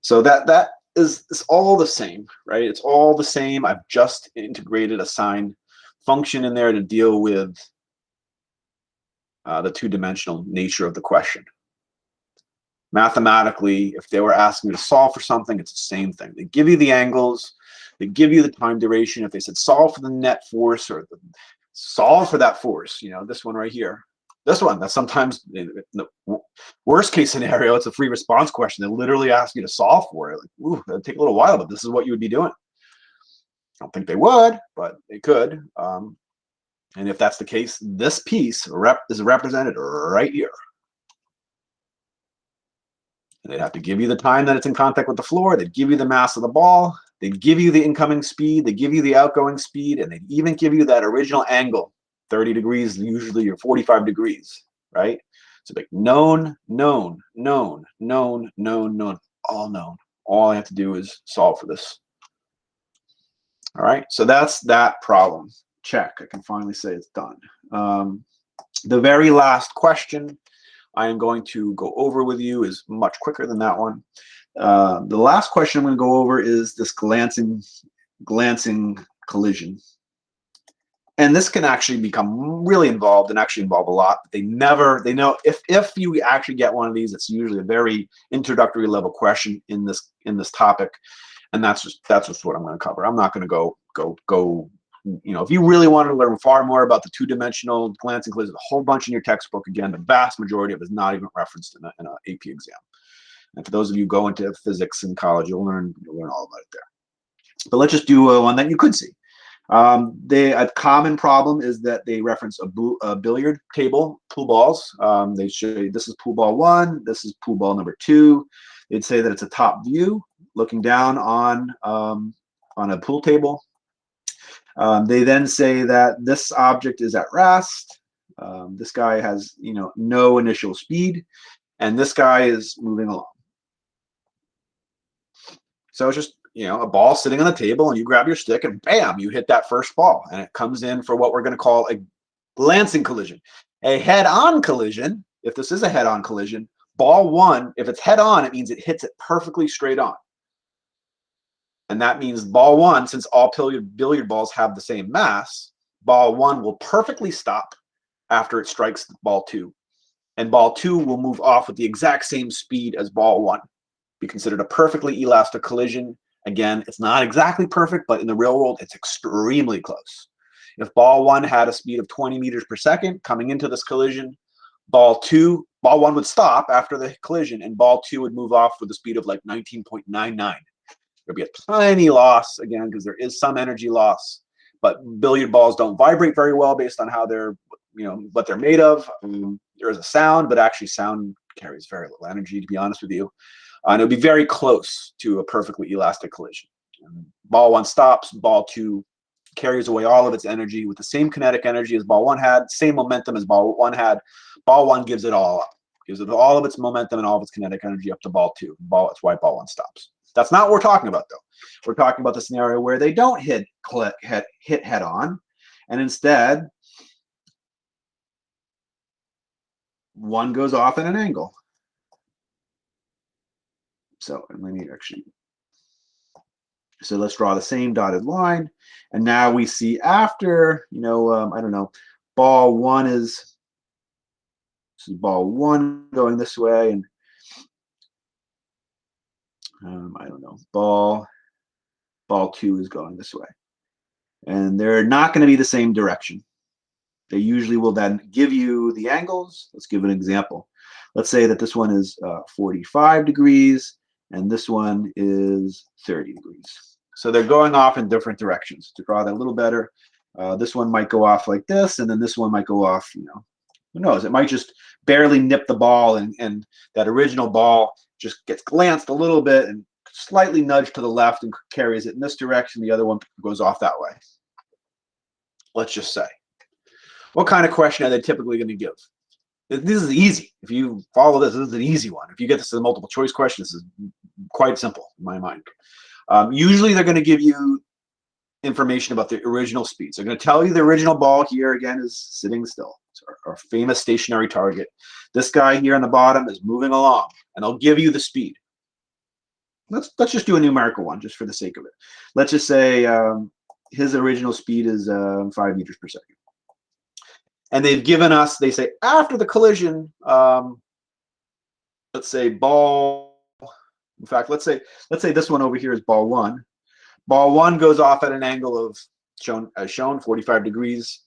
So that is all the same, right? It's all the same. I've just integrated a sine function in there to deal with the two-dimensional nature of the question. Mathematically, if they were asking you to solve for something, it's the same thing. They give you the angles, they give you the time duration. If they said solve for the net force or solve for that force, this one right here, this one, that's sometimes in the worst case scenario, it's a free response question. They literally ask you to solve for it. Like, ooh, that'd take a little while, but this is what you would be doing. I don't think they would, but they could. And if that's the case, this piece is represented right here. And they'd have to give you the time that it's in contact with the floor. They'd give you the mass of the ball. They'd give you the incoming speed. They give you the outgoing speed. And they'd even give you that original angle, 30 degrees, usually, or 45 degrees, right? So like known, known, known, known, known, known, all known. All I have to do is solve for this. All right, so that's that problem. Check. I can finally say it's done. The very last question I am going to go over with you is much quicker than that one. The last question I'm going to go over is this glancing collision. And this can actually become really involved and actually involve a lot. They know if you actually get one of these, it's usually a very introductory level question in this topic. And that's just what I'm going to cover. I'm not going to go. If you really want to learn far more about the two-dimensional glancing collision, a whole bunch in your textbook. Again, the vast majority of it is not even referenced in an AP exam. And for those of you who go into physics in college, you'll learn all about it there. But let's just do one that you could see. A common problem is that they reference a billiard table, pool balls. They show you this is pool ball 1, this is pool ball number 2. They'd say that it's a top view looking down on a pool table. They then say that this object is at rest. This guy has no initial speed, and this guy is moving along. So it's just a ball sitting on the table, and you grab your stick and bam, you hit that first ball, and it comes in for what we're going to call a glancing collision. A head-on collision, if this is a head-on collision, ball 1, if it's head-on, it means it hits it perfectly straight on. And that means ball 1, since all billiard balls have the same mass, ball 1 will perfectly stop after it strikes ball 2. And ball 2 will move off with the exact same speed as ball 1. Be considered a perfectly elastic collision. Again, it's not exactly perfect, but in the real world, it's extremely close. If ball 1 had a speed of 20 meters per second coming into this collision, ball 1 would stop after the collision, and ball 2 would move off with a speed of like 19.99. There'll be a tiny loss, again, because there is some energy loss, but billiard balls don't vibrate very well based on how they're, what they're made of. There is a sound, but actually sound carries very little energy, to be honest with you. And it'll be very close to a perfectly elastic collision. Ball 1 stops, ball 2 carries away all of its energy with the same kinetic energy as ball 1 had, same momentum as ball 1 had. Ball 1 gives it all up, gives it all of its momentum and all of its kinetic energy up to ball 2. That's why ball 1 stops. That's not what we're talking about, though. We're talking about the scenario where they don't hit head on, and instead one goes off at an angle. So let me actually. So let's draw the same dotted line, and now we see after, I don't know, ball one is ball one going this way, and I don't know, ball two is going this way, and they're not going to be the same direction. They usually will then give you the angles. Let's give an example. Let's say that this one is 45 degrees, and this one is 30 degrees. So they're going off in different directions. To draw that a little better, this one might go off like this, and then this one might go off, who knows? It might just barely nip the ball, and that original ball just gets glanced a little bit and slightly nudged to the left and carries it in this direction. The other one goes off that way. Let's just say. What kind of question are they typically going to give? This is easy. If you follow this, this is an easy one. If you get this as a multiple choice question, this is quite simple in my mind. Usually they're going to give you information about the original speeds. They're going to tell you the original ball here, again, is sitting still. It's our famous stationary target. This guy here on the bottom is moving along, and they'll give you the speed. Let's just do a numerical one just for the sake of it. Let's just say his original speed is 5 meters per second. And they've given us, they say after the collision, let's say ball, in fact, let's say this one over here is ball one. Ball one goes off at an angle of, as shown, 45 degrees.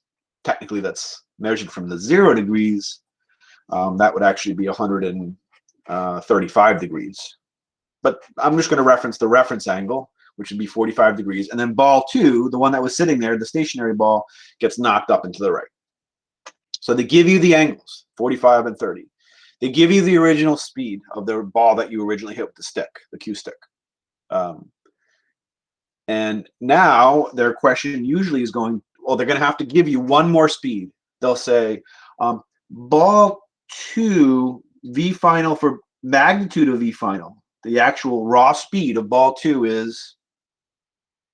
Technically, that's measured from the 0 degrees. That would actually be 135 degrees. But I'm just going to reference the reference angle, which would be 45 degrees. And then ball two, the one that was sitting there, the stationary ball, gets knocked up and to the right. So they give you the angles, 45 and 30. They give you the original speed of the ball that you originally hit with the stick, the cue stick. And now their question usually is going, well, they're going to have to give you one more speed. They'll say, ball two, V final for magnitude of V final. The actual raw speed of ball two is,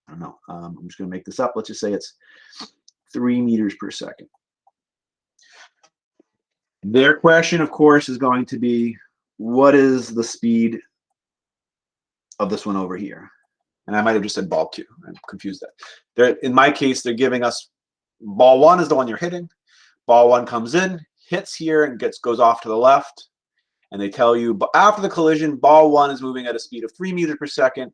I don't know, I'm just going to make this up. Let's just say it's 3 meters per second. Their question, of course, is going to be, what is the speed of this one over here? And I might have just said ball two. I'm confused that. In my case, they're giving us ball one is the one you're hitting. Ball one comes in, hits here, and goes off to the left. And they tell you, but after the collision, ball one is moving at a speed of 3 meters per second.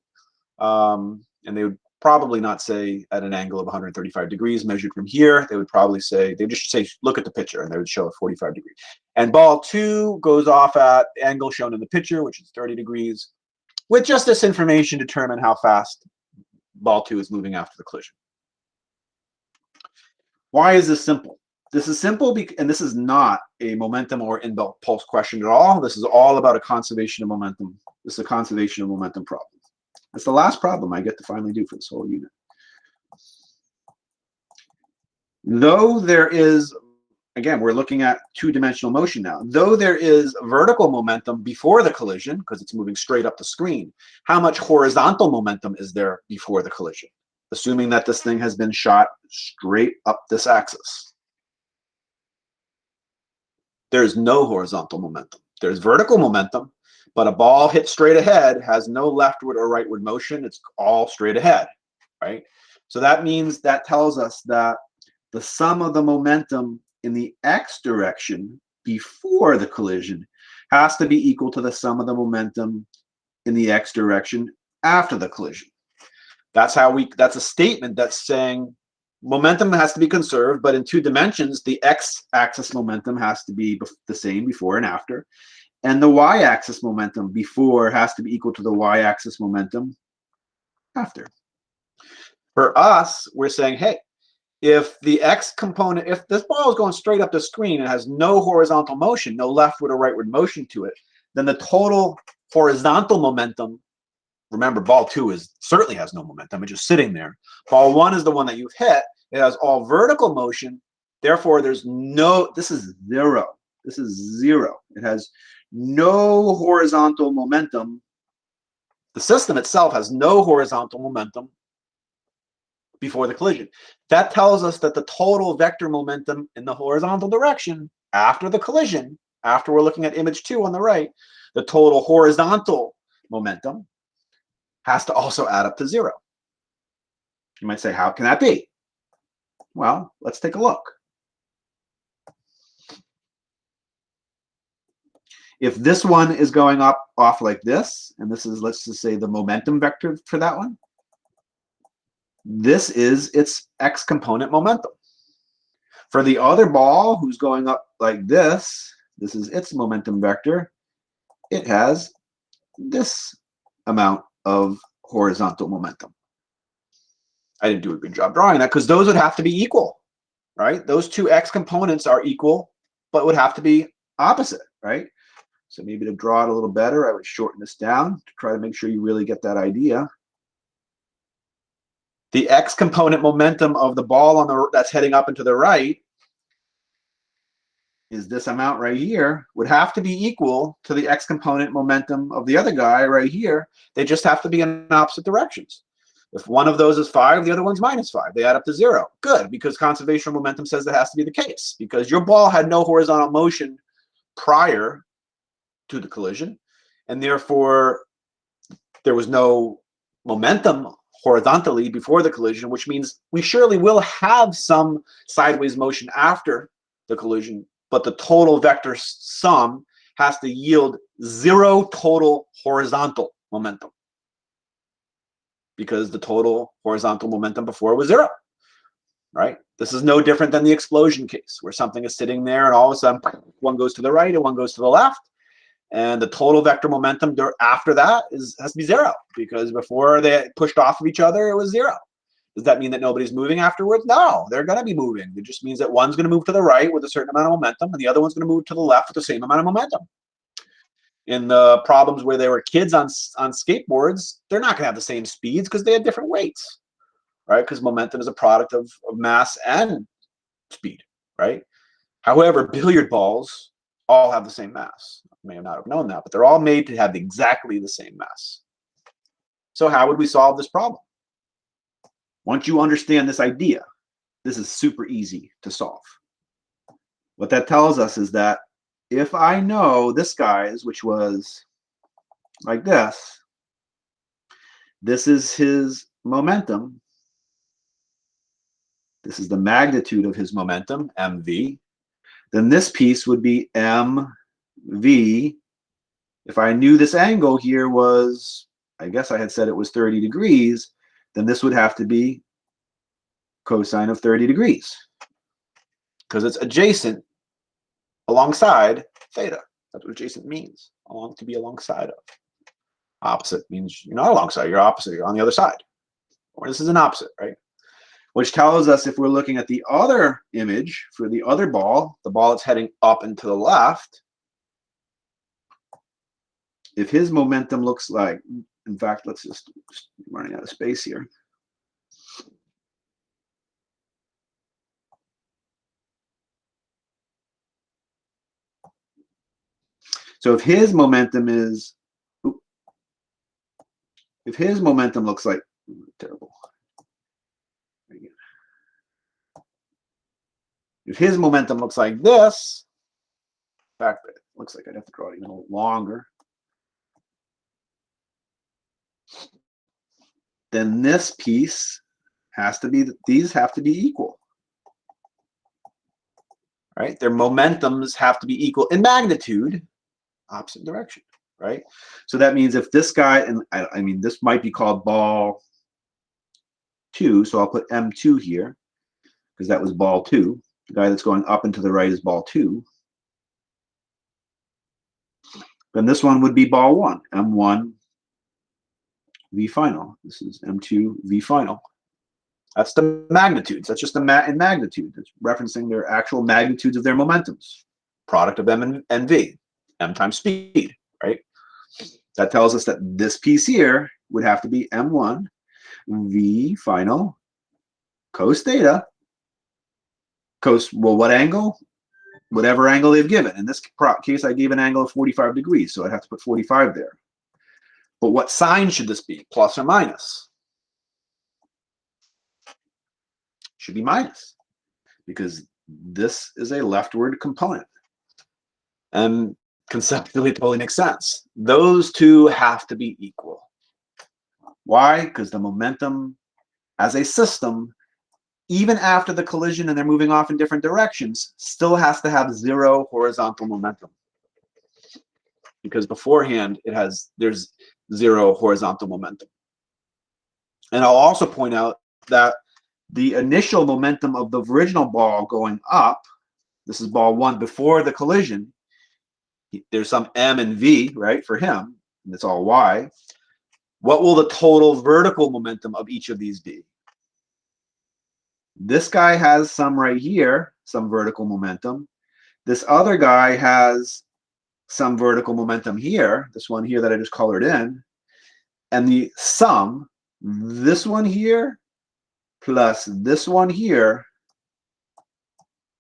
And they would probably not say at an angle of 135 degrees measured from here. They would probably say, they just say, look at the picture, and they would show a 45 degrees. And ball two goes off at angle shown in the picture, which is 30 degrees. With just this information, determine how fast ball two is moving after the collision. Why is this simple? This is simple, and this is not a momentum or impulse question at all. This is all about a conservation of momentum. This is a conservation of momentum problem. It's the last problem I get to finally do for this whole unit. Though there is, again, we're looking at two-dimensional motion now. Though there is vertical momentum before the collision, because it's moving straight up the screen, how much horizontal momentum is there before the collision? Assuming that this thing has been shot straight up this axis. There's no horizontal momentum. There's vertical momentum, but a ball hit straight ahead has no leftward or rightward motion. It's all straight ahead, right? So that means, that tells us that the sum of the momentum in the x direction before the collision has to be equal to the sum of the momentum in the x direction after the collision. That's a statement that's saying momentum has to be conserved, but in two dimensions, the x-axis momentum has to be the same before and after, and the y-axis momentum before has to be equal to the y-axis momentum after. For us, we're saying, hey, if the x component, if this ball is going straight up the screen and has no horizontal motion, no leftward or rightward motion to it, then the total horizontal momentum, remember, ball two certainly has no momentum. It's just sitting there. Ball one is the one that you've hit. It has all vertical motion. Therefore, this is zero. This is zero. It has no horizontal momentum. The system itself has no horizontal momentum before the collision. That tells us that the total vector momentum in the horizontal direction after the collision, after we're looking at image 2 on the right, the total horizontal momentum has to also add up to 0. You might say, how can that be? Well, let's take a look. If this one is going off like this, and this is, let's just say, the momentum vector for that one, this is its x component momentum. For the other ball who's going up like this is its momentum vector. It has this amount of horizontal momentum. I didn't do a good job drawing that because those would have to be equal, right? Those two x components are equal, but would have to be opposite, right? So maybe to draw it a little better, I would shorten this down to try to make sure you really get that idea. The x component momentum of the ball on the that's heading up and to the right is this amount right here, would have to be equal to the x component momentum of the other guy right here. They just have to be in opposite directions. If one of those is 5, the other one's -5. They add up to 0. Good, because conservation of momentum says that has to be the case, because your ball had no horizontal motion prior to the collision, and therefore there was no momentum horizontally before the collision, which means we surely will have some sideways motion after the collision, but the total vector sum has to yield 0 total horizontal momentum, because the total horizontal momentum before was 0, right? This is no different than the explosion case, where something is sitting there and all of a sudden one goes to the right and one goes to the left, and the total vector momentum after that has to be 0, because before they pushed off of each other, it was 0. Does that mean that nobody's moving afterwards? No, they're going to be moving. It just means that one's going to move to the right with a certain amount of momentum, and the other one's going to move to the left with the same amount of momentum. In the problems where there were kids on skateboards, they're not going to have the same speeds because they had different weights, right? Because momentum is a product of mass and speed, right? However, billiard balls all have the same mass. You may not have known that, but they're all made to have exactly the same mass. So how would we solve this problem? Once you understand this idea, this is super easy to solve. What that tells us is that if I know this guy's, which was like this is his momentum. This is the magnitude of his momentum, mv. Then this piece would be mv. If I knew this angle here was, I guess I had said it was 30 degrees, then this would have to be cosine of 30 degrees, because it's adjacent alongside theta. That's what adjacent means, to be alongside of. Opposite means you're not alongside, you're opposite, you're on the other side. Or this is an opposite, right? Which tells us, if we're looking at the other image for the other ball, the ball that's heading up and to the left, if his momentum looks like, in fact, let's just running out of space here. So if his momentum is, if his momentum looks like, terrible. If his momentum looks like this, in fact, it looks like I'd have to draw it even a little longer. Then this piece has to be, these have to be equal. Right? Their momentums have to be equal in magnitude, opposite direction, right? So that means if this guy, and I mean, this might be called ball 2, so I'll put M2 here, because that was ball 2. The guy that's going up and to the right is ball 2. Then this one would be ball 1, M1 V final. This is M2 V final. That's the magnitudes. That's just the in magnitude. It's referencing their actual magnitudes of their momentums. Product of M and V, M times speed, right? That tells us that this piece here would have to be M1 V final cos theta. Cos, well, what angle? Whatever angle they've given. In this case, I gave an angle of 45 degrees, so I'd have to put 45 there. But what sign should this be? Plus or minus? Should be minus, because this is a leftward component. And conceptually, it totally makes sense. Those two have to be equal. Why? Because the momentum as a system, even after the collision and they're moving off in different directions, still has to have zero horizontal momentum. Because beforehand, there's zero horizontal momentum. And I'll also point out that the initial momentum of the original ball going up, this is ball one before the collision, there's some M and V, right, for him, and it's all Y. What will the total vertical momentum of each of these be? This guy has some right here, some vertical momentum. This other guy has some vertical momentum here, this one here that I just colored in. And the sum, this one here plus this one here,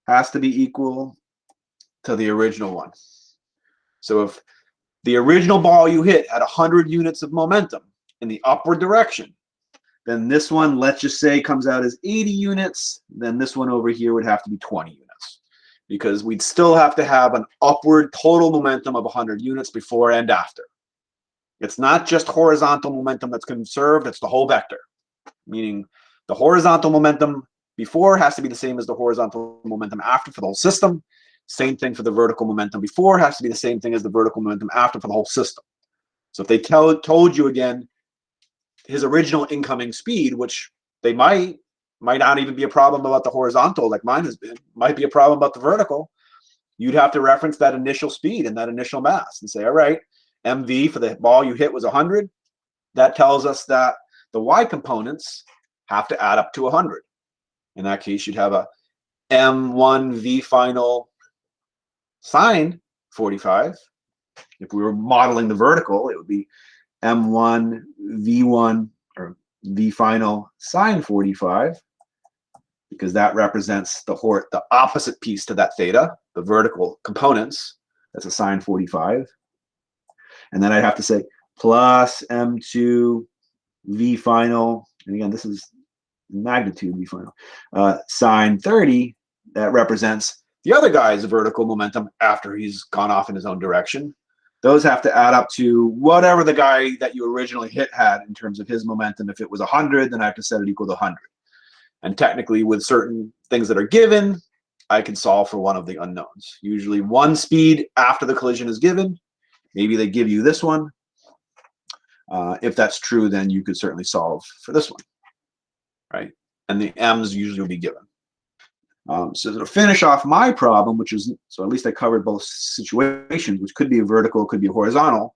has to be equal to the original one. So if the original ball you hit had 100 units of momentum in the upward direction, then this one, let's just say, comes out as 80 units, then this one over here would have to be 20 units, because we'd still have to have an upward total momentum of 100 units before and after. It's not just horizontal momentum that's conserved, it's the whole vector, meaning the horizontal momentum before has to be the same as the horizontal momentum after for the whole system. Same thing for the vertical momentum before has to be the same thing as the vertical momentum after for the whole system. So if they told you again, his original incoming speed, which they might not even be a problem about the horizontal like mine has been, might be a problem about the vertical, you'd have to reference that initial speed and that initial mass and say, all right, MV for the ball you hit was 100. That tells us that the Y components have to add up to 100. In that case, you'd have a M1 V final sine 45. If we were modeling the vertical, it would be M1 V1 or V final sine 45, because that represents the opposite piece to that theta, the vertical components. That's a sine 45. And then I'd have to say plus M2 V final, and again, this is magnitude V final, sine 30, that represents the other guy's vertical momentum after he's gone off in his own direction. Those have to add up to whatever the guy that you originally hit had in terms of his momentum. If it was 100, then I have to set it equal to 100. And technically, with certain things that are given, I can solve for one of the unknowns. Usually one speed after the collision is given. Maybe they give you this one. If that's true, then you could certainly solve for this one, right? And the M's usually will be given. So to finish off my problem, which is, so at least I covered both situations, which could be a vertical, could be a horizontal.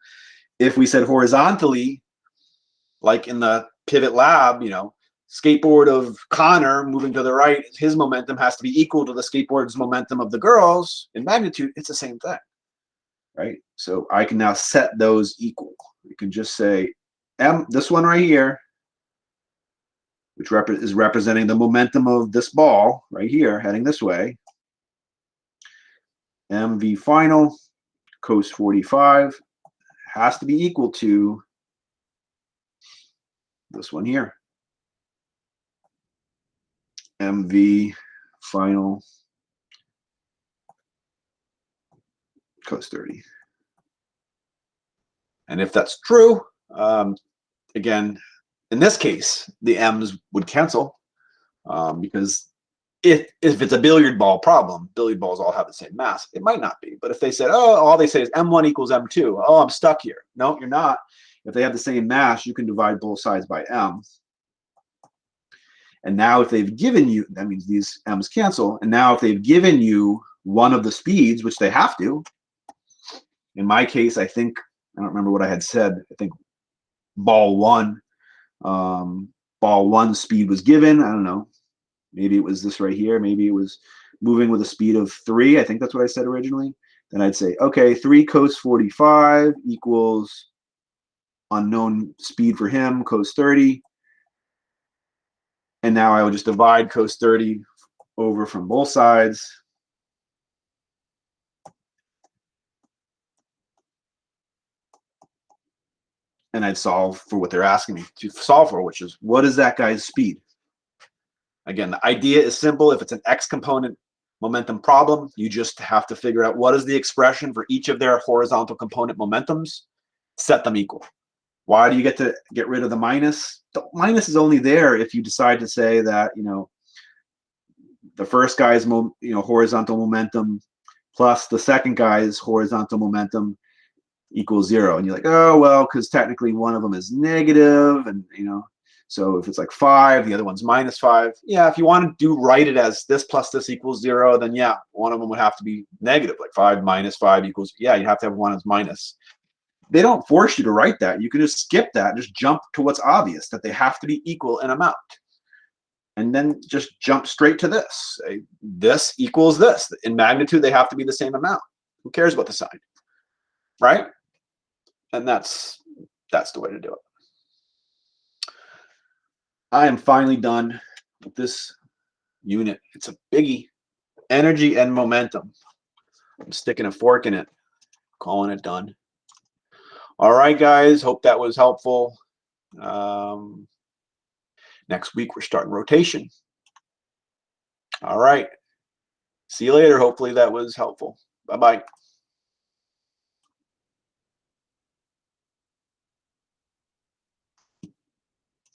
If we said horizontally, like in the pivot lab, skateboard of Connor moving to the right, his momentum has to be equal to the skateboard's momentum of the girls in magnitude. It's the same thing, right? So I can now set those equal. You can just say this one right here, which is representing the momentum of this ball right here heading this way. MV final cos 45 has to be equal to this one here. MV final cos 30. And if that's true, again, in this case, the M's would cancel, because if it's a billiard ball problem, billiard balls all have the same mass. It might not be, but if they said, oh, all they say is M1 equals M2, oh, I'm stuck here. No, you're not. If they have the same mass, you can divide both sides by M. And now if they've given you, that means these M's cancel. And now if they've given you one of the speeds, which they have to, in my case, I don't remember what I had said. I think ball one speed was given. I don't know. Maybe it was this right here. Maybe it was moving with a speed of 3. I think that's what I said originally. Then I'd say, okay, 3 cos 45 equals unknown speed for him, cos 30. And now I would just divide cos 30 over from both sides. and I'd solve for what they're asking me to solve for, which is what is that guy's speed? Again, the idea is simple. If it's an X component momentum problem, you just have to figure out what is the expression for each of their horizontal component momentums, set them equal. Why do you get to get rid of the minus? The minus is only there if you decide to say that, the first guy's horizontal momentum plus the second guy's horizontal momentum equals 0. And you're like, oh, well, because technically one of them is negative, and so if it's like 5, the other one's -5. Yeah, if you want to write it as this plus this equals 0, then yeah, one of them would have to be negative, like 5 minus 5 equals, yeah, you'd have to have one as minus. They don't force you to write that. You can just skip that and just jump to what's obvious, that they have to be equal in amount. And then just jump straight to this. This equals this. In magnitude, they have to be the same amount. Who cares about the sign? Right? And that's the way to do it. I am finally done with this unit. It's a biggie. Energy and momentum. I'm sticking a fork in it, calling it done. All right, guys. Hope that was helpful. Next week, we're starting rotation. All right. See you later. Hopefully that was helpful. Bye-bye.